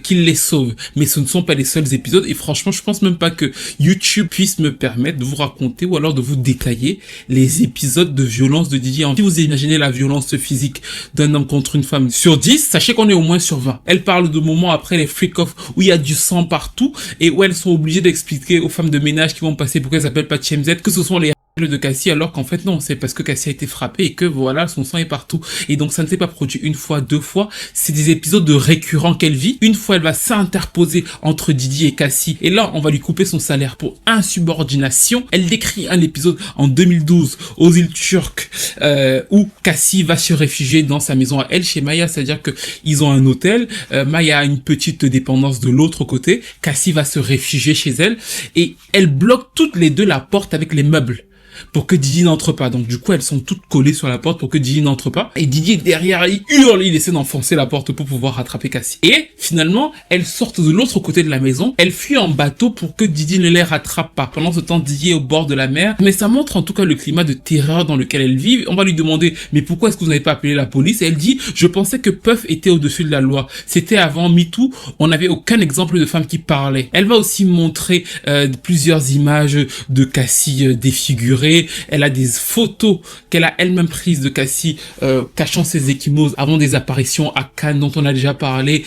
qui les sauvent. Mais ce ne sont pas les seuls épisodes et franchement je pense même pas que YouTube puisse me permettre de vous raconter ou alors de vous détailler les épisodes de violence de Didi. Si vous imaginez la violence physique d'un homme contre une femme sur 10, sachez qu'on est au moins sur 20. Elle parle de moments après les freak-off où il y a du sang partout et où elles sont obligées d'expliquer aux femmes de ménage qui vont passer pourquoi elles s'appellent pas TMZ que ce sont les de Cassie, alors qu'en fait non, c'est parce que Cassie a été frappée et que voilà, son sang est partout. Et donc ça ne s'est pas produit une fois, 2 fois, c'est des épisodes de récurrents qu'elle vit. Une fois, elle va s'interposer entre Didi et Cassie et là, on va lui couper son salaire pour insubordination. Elle décrit un épisode en 2012 aux îles Turques où Cassie va se réfugier dans sa maison à elle, chez Maya, c'est-à-dire que ils ont un hôtel, Maya a une petite dépendance de l'autre côté, Cassie va se réfugier chez elle et elle bloque toutes les deux la porte avec les meubles pour que Didi n'entre pas. Donc du coup, elles sont toutes collées sur la porte pour que Didi n'entre pas. Et Didi derrière, il hurle, il essaie d'enfoncer la porte pour pouvoir rattraper Cassie. Et finalement, elles sortent de l'autre côté de la maison. Elles fuient en bateau pour que Didi ne les rattrape pas. Pendant ce temps, Didi est au bord de la mer. Mais ça montre en tout cas le climat de terreur dans lequel elles vivent. On va lui demander, mais pourquoi est-ce que vous n'avez pas appelé la police? Et elle dit, je pensais que Puff était au-dessus de la loi. C'était avant MeToo. On n'avait aucun exemple de femme qui parlait. Elle va aussi montrer plusieurs images de Cassie défigurée. Elle a des photos qu'elle a elle-même prises de Cassie cachant ses ecchymoses avant des apparitions à Cannes dont on a déjà parlé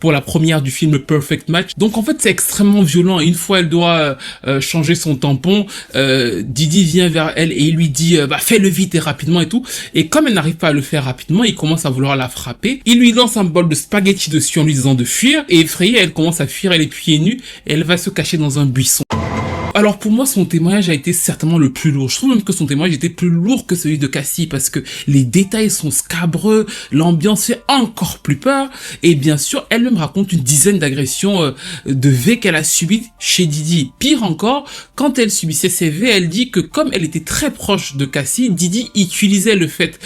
pour la première du film Perfect Match. Donc en fait c'est extrêmement violent. Une fois elle doit changer son tampon, Didi vient vers elle et il lui dit bah fais-le vite et rapidement et tout. Et comme elle n'arrive pas à le faire rapidement, il commence à vouloir la frapper. Il lui lance un bol de spaghettis dessus en lui disant de fuir et effrayée elle commence à fuir, elle est pieds nus et elle va se cacher dans un buisson. Alors pour moi, son témoignage a été certainement le plus lourd. Je trouve même que son témoignage était plus lourd que celui de Cassie parce que les détails sont scabreux, l'ambiance fait encore plus peur et bien sûr, elle-même raconte une dizaine d'agressions de V qu'elle a subies chez Didi. Pire encore, quand elle subissait ces V, elle dit que comme elle était très proche de Cassie, Didi utilisait le fait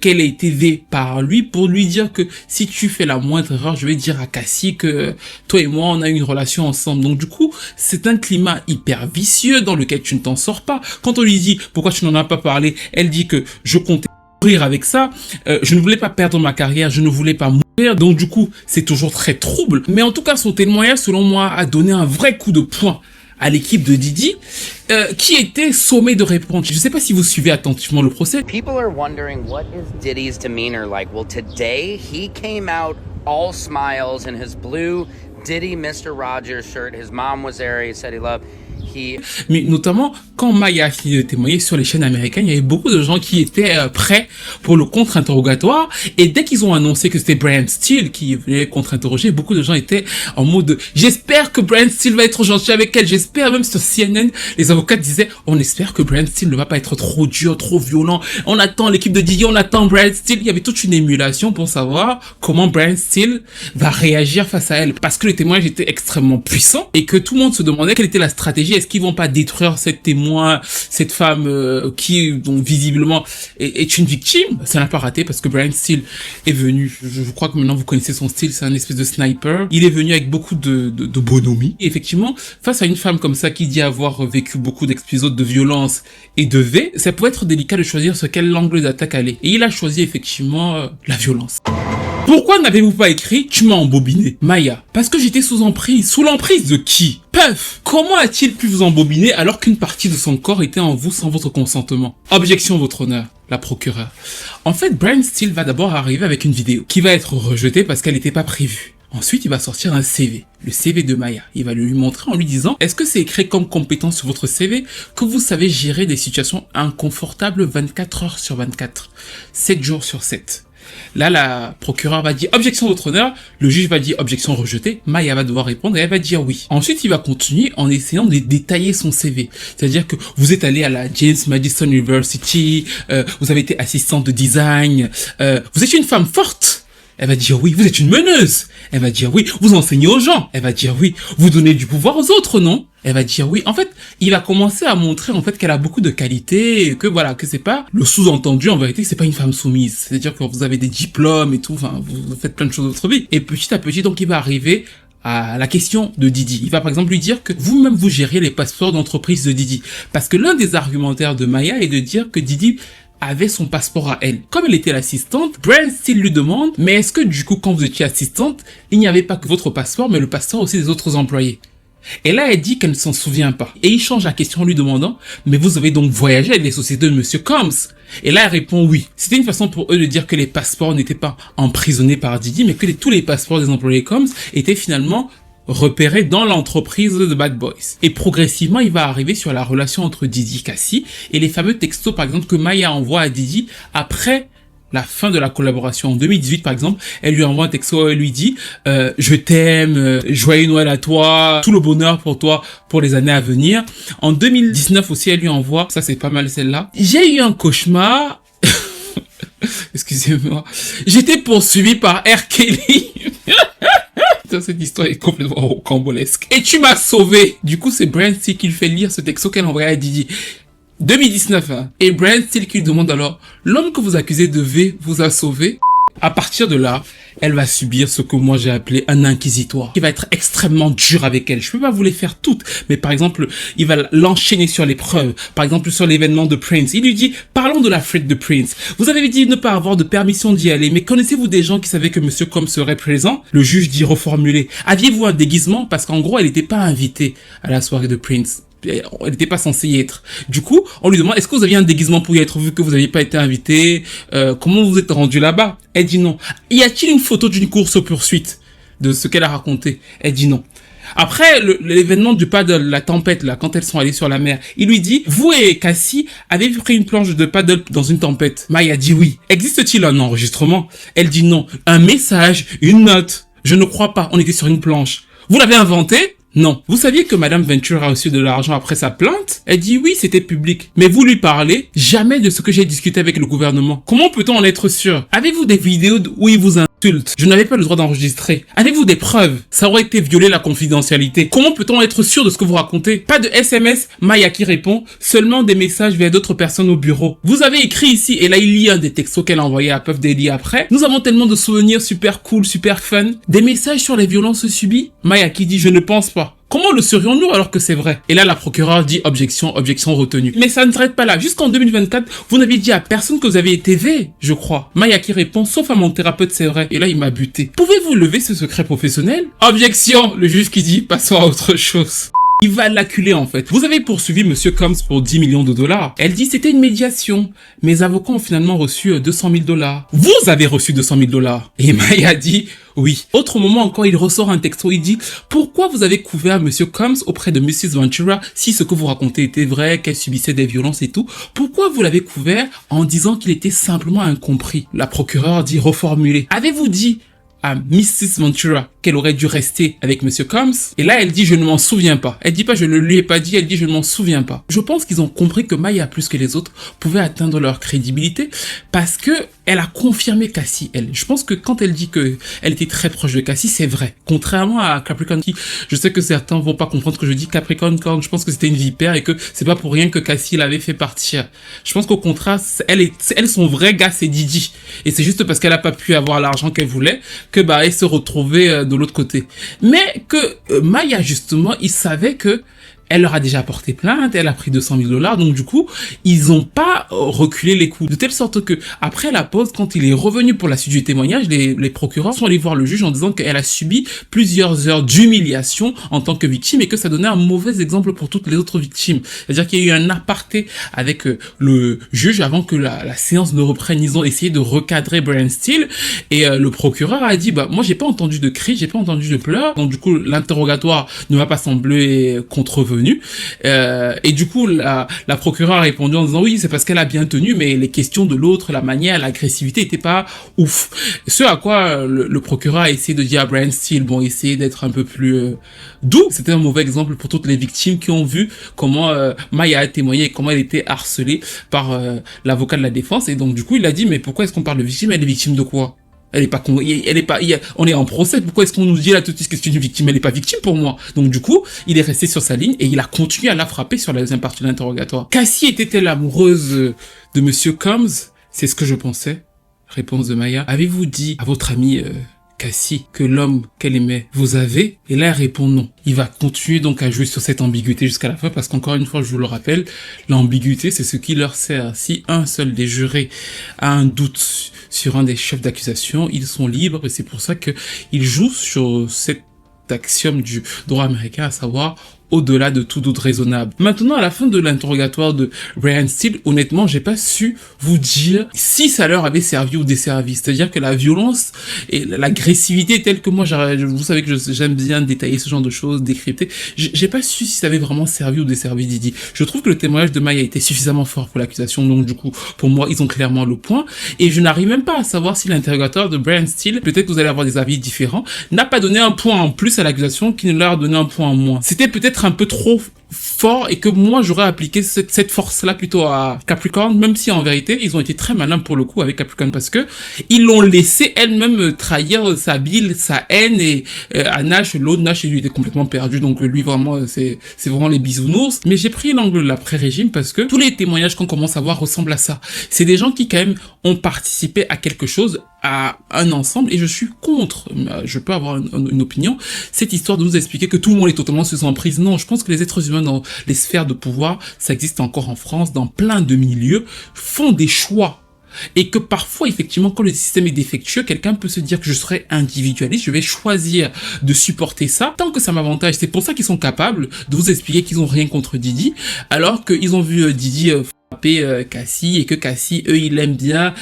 qu'elle ait été V par lui pour lui dire que si tu fais la moindre erreur, je vais dire à Cassie que toi et moi, on a une relation ensemble. Donc du coup, c'est un climat hyper vicieux dans lequel tu ne t'en sors pas. Quand on lui dit pourquoi tu n'en as pas parlé, elle dit que je comptais mourir avec ça, je ne voulais pas perdre ma carrière, je ne voulais pas mourir, donc du coup c'est toujours très trouble. Mais en tout cas son témoignage selon moi a donné un vrai coup de poing à l'équipe de Didi qui était sommée de répondre. Je ne sais pas si vous suivez attentivement le procès. People are wondering what is Diddy's demeanor like. Well, today he came out all smiles in his blue Diddy Mr. Rogers shirt. His mom was there. He said he loved. He Mais notamment, quand Maya a fini de témoigner sur les chaînes américaines, il y avait beaucoup de gens qui étaient prêts pour le contre-interrogatoire. Et dès qu'ils ont annoncé que c'était Brian Steele qui venait contre-interroger, beaucoup de gens étaient en mode « J'espère que Brian Steele va être gentil avec elle. J'espère ». Même sur CNN, les avocats disaient « On espère que Brian Steele ne va pas être trop dur, trop violent. On attend l'équipe de Diddy, on attend Brian Steele ». Il y avait toute une émulation pour savoir comment Brian Steele va réagir face à elle. Parce que les témoignages étaient extrêmement puissants et que tout le monde se demandait quelle était la stratégie. Est-ce qu'ils vont pas détruire cette témoin, cette femme qui, donc, visiblement est une victime? Ça n'a pas raté parce que Brian Steele est venu, je crois que maintenant vous connaissez son style, c'est un espèce de sniper. Il est venu avec beaucoup de bonhomie. Et effectivement, face à une femme comme ça qui dit avoir vécu beaucoup d'épisodes de violence et de V, ça peut être délicat de choisir sur quel angle d'attaque aller. Et il a choisi effectivement la violence. Pourquoi n'avez-vous pas écrit « Tu m'as embobiné » Maya, parce que j'étais sous emprise. Sous l'emprise de qui? Puff! Comment a-t-il pu vous embobiner alors qu'une partie de son corps était en vous sans votre consentement? Objection, votre honneur. La procureure. En fait, Brian Steele va d'abord arriver avec une vidéo qui va être rejetée parce qu'elle n'était pas prévue. Ensuite, il va sortir un CV, le CV de Maya. Il va le lui montrer en lui disant « Est-ce que c'est écrit comme compétence sur votre CV que vous savez gérer des situations inconfortables 24 heures sur 24, 7 jours sur 7 ?» Là, la procureure va dire « Objection, votre honneur ». Le juge va dire « Objection rejetée ». Maya va devoir répondre et elle va dire « Oui ». Ensuite, il va continuer en essayant de détailler son CV. C'est-à-dire que vous êtes allé à la James Madison University, vous avez été assistante de design, vous êtes une femme forte. Elle va dire oui, vous êtes une meneuse. Elle va dire oui, vous enseignez aux gens. Elle va dire oui, vous donnez du pouvoir aux autres, non? Elle va dire oui. En fait, il va commencer à montrer en fait qu'elle a beaucoup de qualités, que voilà, que c'est pas le sous-entendu en vérité, c'est pas une femme soumise. C'est-à-dire que vous avez des diplômes et tout, enfin, vous faites plein de choses dans votre vie. Et petit à petit, donc, il va arriver à la question de Diddy. Il va par exemple lui dire que vous-même vous gériez les passeports d'entreprise de Diddy. Parce que l'un des argumentaires de Maya est de dire que Diddy avait son passeport à elle. Comme elle était l'assistante, Brian Steele lui demande « Mais est-ce que du coup, quand vous étiez assistante, il n'y avait pas que votre passeport, mais le passeport aussi des autres employés ?» Et là, elle dit qu'elle ne s'en souvient pas. Et il change la question en lui demandant « Mais vous avez donc voyagé avec les sociétés de Monsieur Combs ?» Et là, elle répond oui. C'était une façon pour eux de dire que les passeports n'étaient pas emprisonnés par Diddy, mais que tous les passeports des employés Combs étaient finalement repéré dans l'entreprise de Bad Boys. Et progressivement, il va arriver sur la relation entre Diddy et Cassie et les fameux textos, par exemple, que Maya envoie à Diddy après la fin de la collaboration. En 2018, par exemple, elle lui envoie un texto, elle lui dit je t'aime, joyeux Noël à toi, tout le bonheur pour toi pour les années à venir. En 2019 aussi, elle lui envoie, ça c'est pas mal celle-là, j'ai eu un cauchemar, excusez-moi, j'étais poursuivi par R. Kelly. Cette histoire est complètement rocambolesque. Et tu m'as sauvé. Du coup, c'est Brian Steele qui lui fait lire ce texto qu'elle envoie à Diddy. 2019, hein. Et Brian Steele qui lui demande alors, l'homme que vous accusez de V vous a sauvé? À partir de là, elle va subir ce que moi j'ai appelé un inquisitoire, qui va être extrêmement dur avec elle. Je peux pas vous les faire toutes, mais par exemple, il va l'enchaîner sur les preuves. Par exemple, sur l'événement de Prince. Il lui dit, parlons de la fête de Prince. Vous avez dit ne pas avoir de permission d'y aller, mais connaissez-vous des gens qui savaient que Monsieur Combs serait présent? Le juge dit reformuler. Aviez-vous un déguisement? Parce qu'en gros, elle n'était pas invitée à la soirée de Prince. Elle n'était pas censée y être. Du coup, on lui demande, est-ce que vous aviez un déguisement pour y être vu que vous n'aviez pas été invité? Comment vous êtes rendu là-bas? Elle dit non. Y a-t-il une photo d'une course-poursuite de ce qu'elle a raconté? Elle dit non. Après l'événement du paddle, la tempête, là, quand elles sont allées sur la mer, il lui dit, vous et Cassie, avez-vous pris une planche de paddle dans une tempête? Maya dit oui. Existe-t-il un enregistrement? Elle dit non. Un message, une note. Je ne crois pas, on était sur une planche. Vous l'avez inventé? Non. Vous saviez que Madame Venture a reçu de l'argent après sa plainte? Elle dit oui, c'était public. Mais vous lui parlez jamais de ce que j'ai discuté avec le gouvernement. Comment peut-on en être sûr? Avez-vous des vidéos où il vous insulte? Je n'avais pas le droit d'enregistrer. Avez-vous des preuves? Ça aurait été violer la confidentialité. Comment peut-on être sûr de ce que vous racontez? Pas de SMS, Maya qui répond, seulement des messages vers d'autres personnes au bureau. Vous avez écrit ici, et là il lit un des textos qu'elle a envoyé à Puff Daddy après. Nous avons tellement de souvenirs super cool, super fun. Des messages sur les violences subies? Maya qui dit je ne pense pas. Comment le serions-nous alors que c'est vrai? Et là, la procureure dit objection, objection retenue. Mais ça ne s'arrête pas là. Jusqu'en 2024, vous n'avez dit à personne que vous avez été V, je crois. Maya qui répond, sauf à mon thérapeute, c'est vrai. Et là, il m'a buté. Pouvez-vous lever ce secret professionnel? Objection! Le juge qui dit, passons à autre chose. Il va l'acculer en fait. Vous avez poursuivi Monsieur Combs pour 10 millions de dollars. Elle dit c'était une médiation. Mes avocats ont finalement reçu 200 000 dollars. Vous avez reçu 200 000 dollars. Et Maya dit oui. Autre moment encore, il ressort un texto. Il dit pourquoi vous avez couvert Monsieur Combs auprès de Mrs. Ventura si ce que vous racontez était vrai, qu'elle subissait des violences et tout. Pourquoi vous l'avez couvert en disant qu'il était simplement incompris? La procureure dit reformuler. Avez-vous dit à Mrs. Ventura qu'elle aurait dû rester avec Monsieur Combs? Et là, elle dit je ne m'en souviens pas. Elle dit pas je ne lui ai pas dit, elle dit je ne m'en souviens pas. Je pense qu'ils ont compris que Maya, plus que les autres, pouvait atteindre leur crédibilité parce que elle a confirmé Cassie, elle. Je pense que quand elle dit que elle était très proche de Cassie, c'est vrai. Contrairement à Capricorn qui, je sais que certains vont pas comprendre que je dis Capricorn quand je pense que c'était une vipère et que c'est pas pour rien que Cassie l'avait fait partir. Je pense qu'au contraire, elle, son vrai gars, c'est Didi. Et c'est juste parce qu'elle a pas pu avoir l'argent qu'elle voulait que elle se retrouvait de l'autre côté. Mais que Maya, justement, il savait que elle leur a déjà porté plainte, elle a pris 200 000 dollars, donc du coup, ils ont pas reculé les coups. De telle sorte que, après la pause, quand il est revenu pour la suite du témoignage, les procureurs sont allés voir le juge en disant qu'elle a subi plusieurs heures d'humiliation en tant que victime et que ça donnait un mauvais exemple pour toutes les autres victimes. C'est-à-dire qu'il y a eu un aparté avec le juge avant que la séance ne reprenne. Ils ont essayé de recadrer Brian Steele et le procureur a dit, moi j'ai pas entendu de cris, j'ai pas entendu de pleurs, donc du coup, l'interrogatoire ne m'a pas semblé contrevenu. Et du coup, la procureure a répondu en disant oui, c'est parce qu'elle a bien tenu, mais les questions de l'autre, la manière, l'agressivité étaient pas ouf. Ce à quoi le procureur a essayé de dire à Brian Steele, essayer d'être un peu plus doux. C'était un mauvais exemple pour toutes les victimes qui ont vu comment Maya a témoigné et comment elle était harcelée par l'avocat de la défense. Et donc du coup, il a dit mais pourquoi est-ce qu'on parle de victime? Elle est victime de quoi? On est en procès. Pourquoi est-ce qu'on nous dit là tout de suite que c'est une victime? Elle est pas victime pour moi. Donc du coup, il est resté sur sa ligne et il a continué à la frapper sur la deuxième partie de l'interrogatoire. Cassie était-elle amoureuse de Monsieur Combs? C'est ce que je pensais. Réponse de Maya. Avez-vous dit à votre amie Cassie que l'homme qu'elle aimait vous avez? Et là, elle répond non. Il va continuer donc à jouer sur cette ambiguïté jusqu'à la fin parce qu'encore une fois, je vous le rappelle, l'ambiguïté, c'est ce qui leur sert. Si un seul des jurés a un doute sur un des chefs d'accusation, ils sont libres et c'est pour ça que ils jouent sur cet axiome du droit américain, à savoir au-delà de tout doute raisonnable. Maintenant, à la fin de l'interrogatoire de Brian Steele, honnêtement, j'ai pas su vous dire si ça leur avait servi ou desservi. C'est-à-dire que la violence et l'agressivité telle que moi, vous savez que j'aime bien détailler ce genre de choses, décrypter. J'ai pas su si ça avait vraiment servi ou desservi Didi. Je trouve que le témoignage de Maya était suffisamment fort pour l'accusation, donc du coup, pour moi, ils ont clairement le point. Et je n'arrive même pas à savoir si l'interrogatoire de Brian Steele, peut-être que vous allez avoir des avis différents, n'a pas donné un point en plus à l'accusation qui ne leur a donné un point en moins. C'était peut-être un peu trop fort et que moi j'aurais appliqué cette force-là plutôt à Capricorn, même si en vérité ils ont été très malins pour le coup avec Capricorn parce que ils l'ont laissé elle-même trahir sa bile, sa haine et à Nash, l'autre Nash il était complètement perdu donc lui vraiment c'est vraiment les bisounours. Mais j'ai pris l'angle de l'après-régime parce que tous les témoignages qu'on commence à voir ressemblent à ça. C'est des gens qui quand même ont participé à quelque chose, à un ensemble, et je suis contre, je peux avoir une opinion, cette histoire de nous expliquer que tout le monde est totalement sous emprise. Non, je pense que les êtres humains dans les sphères de pouvoir, ça existe encore en France, dans plein de milieux, font des choix. Et que parfois, effectivement, quand le système est défectueux, quelqu'un peut se dire que je serai individualiste, je vais choisir de supporter ça tant que ça m'avantage. C'est pour ça qu'ils sont capables de vous expliquer qu'ils ont rien contre Didi, alors qu'ils ont vu Didi frapper Cassie et que Cassie, eux, ils l'aiment bien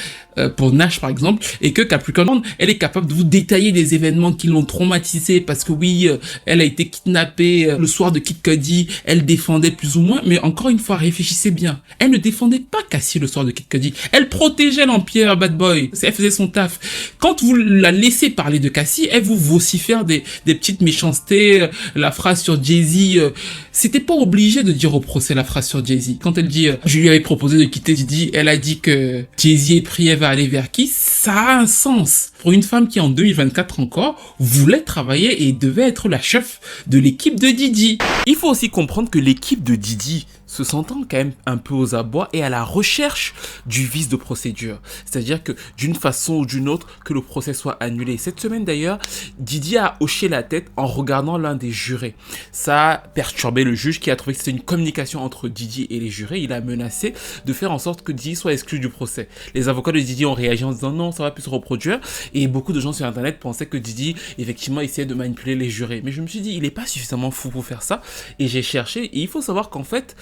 pour Nash par exemple, et que Capricorn, elle est capable de vous détailler des événements qui l'ont traumatisée parce que oui, elle a été kidnappée le soir de Kid Cudi, elle défendait plus ou moins, mais encore une fois, réfléchissez bien, elle ne défendait pas Cassie le soir de Kid Cudi, elle protégeait l'Empire Bad Boy, elle faisait son taf. Quand vous la laissez parler de Cassie, elle vous vocifère des petites méchancetés, la phrase sur Jay-Z, c'était pas obligé de dire au procès la phrase sur Jay-Z. Quand elle dit, je lui avais proposé de quitter Didi, elle a dit que Jay-Z est pris, elle va aller vers qui? Ça a un sens. Pour une femme qui, en 2024 encore, voulait travailler et devait être la chef de l'équipe de Didi. Il faut aussi comprendre que l'équipe de Didi se sentant quand même un peu aux abois et à la recherche du vice de procédure. C'est-à-dire que d'une façon ou d'une autre, que le procès soit annulé. Cette semaine d'ailleurs, Didi a hoché la tête en regardant l'un des jurés. Ça a perturbé le juge qui a trouvé que c'était une communication entre Didi et les jurés. Il a menacé de faire en sorte que Didi soit exclu du procès. Les avocats de Didi ont réagi en disant non, ça va plus se reproduire. Et beaucoup de gens sur internet pensaient que Didi effectivement essayait de manipuler les jurés. Mais je me suis dit, il n'est pas suffisamment fou pour faire ça. Et j'ai cherché, et il faut savoir qu'en fait,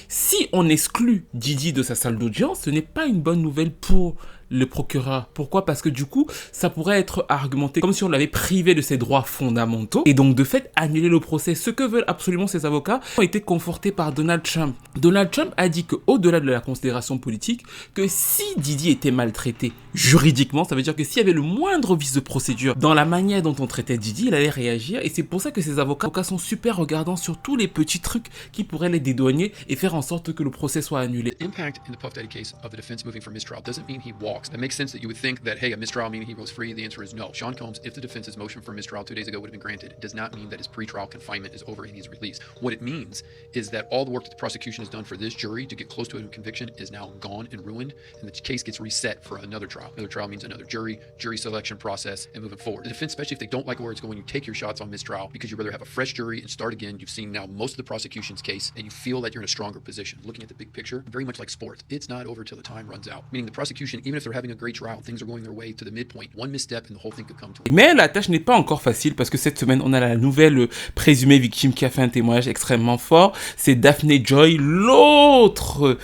si on exclut Didi de sa salle d'audience, ce n'est pas une bonne nouvelle pour le procureur. Pourquoi? Parce que du coup, ça pourrait être argumenté comme si on l'avait privé de ses droits fondamentaux et donc de fait annuler le procès. Ce que veulent absolument ces avocats ont été confortés par Donald Trump. Donald Trump a dit qu'au-delà de la considération politique, que si Didi était maltraité juridiquement, ça veut dire que s'il y avait le moindre vice de procédure dans la manière dont on traitait Didi, il allait réagir et c'est pour ça que ces avocats sont super regardants sur tous les petits trucs qui pourraient les dédouaner et faire en sorte que le procès soit annulé. The impact in the Puff Daddy case of the defense moving for mistrial doesn't mean he walks. That makes sense that you would think that, hey, a mistrial meaning he goes free. The answer is no. Sean Combs, if the defense's motion for mistrial 2 days ago would have been granted, it does not mean that his pretrial confinement is over and he's released. What it means is that all the work that the prosecution has done for this jury to get close to a conviction is now gone and ruined, and the case gets reset for another trial. Another trial means another jury selection process, and moving forward. The defense, especially if they don't like where it's going, you take your shots on mistrial because you'd rather have a fresh jury and start again. You've seen now most of the prosecution's case, and you feel that you're in a stronger position. Looking at the big picture, very much like sports, it's not over till the time runs out. Meaning the prosecution, even if they're having a great trial, things are going their way to the midpoint. One misstep and the whole thing could come to. Mais la tâche n'est pas encore facile parce que cette semaine, on a la nouvelle présumée victime qui a fait un témoignage extrêmement fort. C'est Daphne Joy, l'autre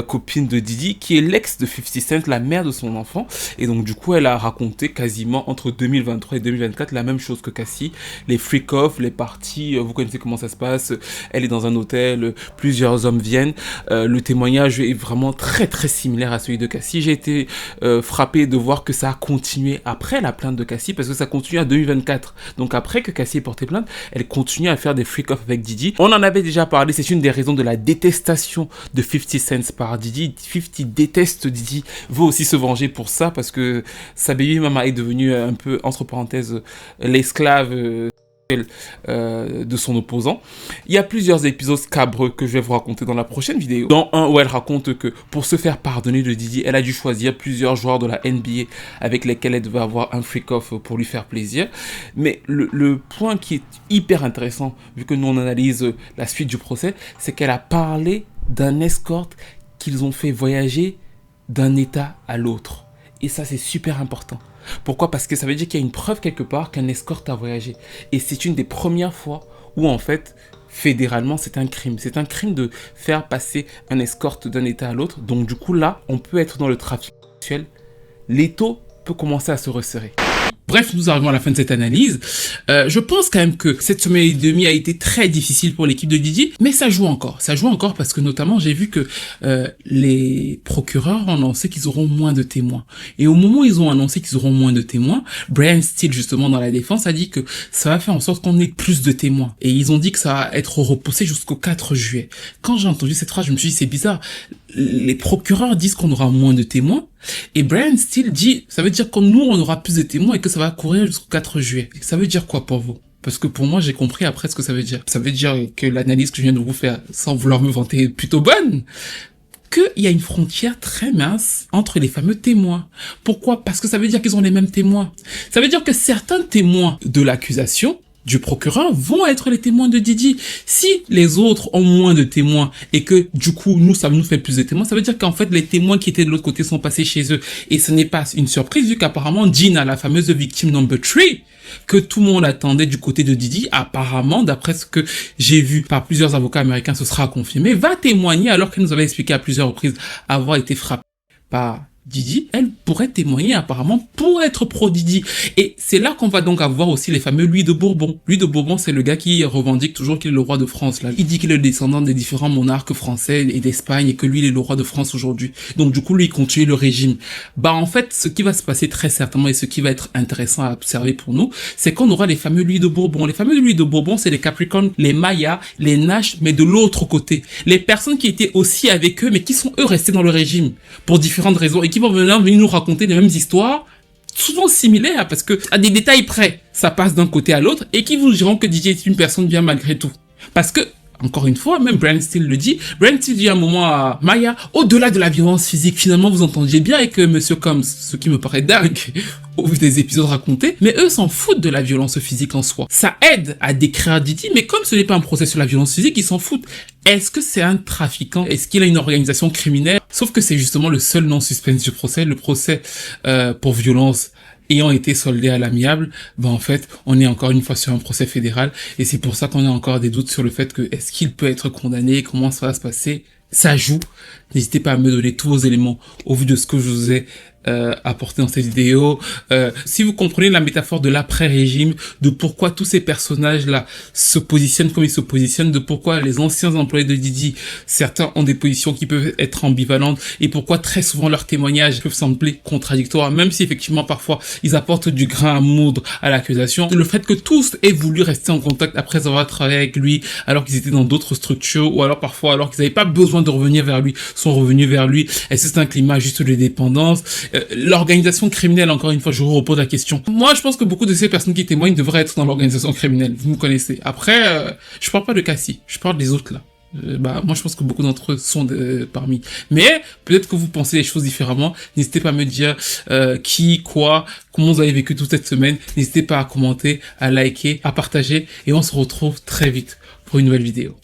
copine de Didi, qui est l'ex de 50 Cent, la mère de son enfant. Et donc, du coup, elle a raconté quasiment entre 2023 et 2024 la même chose que Cassie. Les freak-off, les parties, vous connaissez comment ça se passe. Elle est dans un hôtel, plusieurs hommes viennent. Le témoignage est vraiment très très similaire à celui de Cassie. J'ai été frappé de voir que ça a continué après la plainte de Cassie, parce que ça continue en 2024. Donc après que Cassie ait porté plainte, elle continue à faire des freak-off avec Didi. On en avait déjà parlé, c'est une des raisons de la détestation de 50 Cent par Didi. 50 déteste Didi, veut aussi se venger pour ça, parce que sa baby mama est devenue un peu, entre parenthèses, l'esclave de son opposant. Il y a plusieurs épisodes scabreux que je vais vous raconter dans la prochaine vidéo. Dans un où elle raconte que pour se faire pardonner de Didi, elle a dû choisir plusieurs joueurs de la NBA avec lesquels elle devait avoir un freak-off pour lui faire plaisir. Mais le point qui est hyper intéressant, vu que nous on analyse la suite du procès, c'est qu'elle a parlé d'un escort qu'ils ont fait voyager d'un état à l'autre. Et ça, c'est super important. Pourquoi? Parce que ça veut dire qu'il y a une preuve quelque part qu'un escorte a voyagé. Et c'est une des premières fois où, en fait, fédéralement, c'est un crime. C'est un crime de faire passer un escorte d'un état à l'autre. Donc, du coup, là, on peut être dans le trafic sexuel. L'étau peut commencer à se resserrer. Bref, nous arrivons à la fin de cette analyse. Je pense quand même que cette semaine et demie a été très difficile pour l'équipe de Didi, mais ça joue encore. Ça joue encore parce que notamment, j'ai vu que les procureurs ont annoncé qu'ils auront moins de témoins. Et au moment où ils ont annoncé qu'ils auront moins de témoins, Brian Steele, justement, dans la défense, a dit que ça va faire en sorte qu'on ait plus de témoins. Et ils ont dit que ça va être repoussé jusqu'au 4 juillet. Quand j'ai entendu cette phrase, je me suis dit, c'est bizarre. Les procureurs disent qu'on aura moins de témoins. Et Brian Steele dit, ça veut dire que nous, on aura plus de témoins et que ça va courir jusqu'au 4 juillet. Ça veut dire quoi pour vous? Parce que pour moi, j'ai compris après ce que ça veut dire. Ça veut dire que l'analyse que je viens de vous faire, sans vouloir me vanter, est plutôt bonne. Qu'il y a une frontière très mince entre les fameux témoins. Pourquoi? Parce que ça veut dire qu'ils ont les mêmes témoins. Ça veut dire que certains témoins de l'accusation du procureur vont être les témoins de Didi. Si les autres ont moins de témoins et que du coup nous ça nous fait plus de témoins, ça veut dire qu'en fait les témoins qui étaient de l'autre côté sont passés chez eux. Et ce n'est pas une surprise vu qu'apparemment Gina, la fameuse victime number 3, que tout le monde attendait du côté de Didi, apparemment d'après ce que j'ai vu par plusieurs avocats américains, ce sera confirmé, va témoigner alors qu'elle nous avait expliqué à plusieurs reprises avoir été frappée par Didi. Elle pourrait témoigner apparemment pour être pro-Didi. Et c'est là qu'on va donc avoir aussi les fameux Louis de Bourbon. Louis de Bourbon, c'est le gars qui revendique toujours qu'il est le roi de France. Là. Il dit qu'il est le descendant des différents monarques français et d'Espagne et que lui, il est le roi de France aujourd'hui. Donc du coup, lui, il continue le régime. Bah en fait, ce qui va se passer très certainement et ce qui va être intéressant à observer pour nous, c'est qu'on aura les fameux Louis de Bourbon. Les fameux Louis de Bourbon, c'est les Capricornes, les Mayas, les Nash, mais de l'autre côté. Les personnes qui étaient aussi avec eux, mais qui sont eux restés dans le régime pour différentes raisons et qui vont venir nous raconter les mêmes histoires, souvent similaires, parce que à des détails près, ça passe d'un côté à l'autre, et qui vous diront que Didi est une personne bien malgré tout. Parce que, encore une fois, même Brian Steele le dit. Brian Steele dit à un moment à Maya, au-delà de la violence physique, finalement vous entendiez bien avec Monsieur Combs, ce qui me paraît dingue au vu des épisodes racontés, mais eux s'en foutent de la violence physique en soi. Ça aide à décrire Didi, mais comme ce n'est pas un procès sur la violence physique, ils s'en foutent. Est-ce que c'est un trafiquant? Est-ce qu'il a une organisation criminelle? Sauf que c'est justement le seul non-suspense du procès, le procès pour violence ayant été soldé à l'amiable, ben en fait, on est encore une fois sur un procès fédéral, et c'est pour ça qu'on a encore des doutes sur le fait que est-ce qu'il peut être condamné, comment ça va se passer. Ça joue. N'hésitez pas à me donner tous vos éléments au vu de ce que je vous ai apporté dans cette vidéo. Si vous comprenez la métaphore de l'après-régime, de pourquoi tous ces personnages-là se positionnent comme ils se positionnent, de pourquoi les anciens employés de Didi, certains ont des positions qui peuvent être ambivalentes, et pourquoi très souvent leurs témoignages peuvent sembler contradictoires, même si effectivement parfois ils apportent du grain à moudre à l'accusation. Le fait que tous aient voulu rester en contact après avoir travaillé avec lui, alors qu'ils étaient dans d'autres structures, ou alors parfois alors qu'ils n'avaient pas besoin de revenir vers lui, sont revenus vers lui. Est-ce que c'est un climat juste de dépendance? L'organisation criminelle, encore une fois, je vous repose la question. Moi, je pense que beaucoup de ces personnes qui témoignent devraient être dans l'organisation criminelle. Vous me connaissez. Après, je parle pas de Cassie, je parle des autres là. Moi, je pense que beaucoup d'entre eux sont parmi. Mais peut-être que vous pensez les choses différemment. N'hésitez pas à me dire qui, quoi, comment vous avez vécu toute cette semaine. N'hésitez pas à commenter, à liker, à partager, et on se retrouve très vite pour une nouvelle vidéo.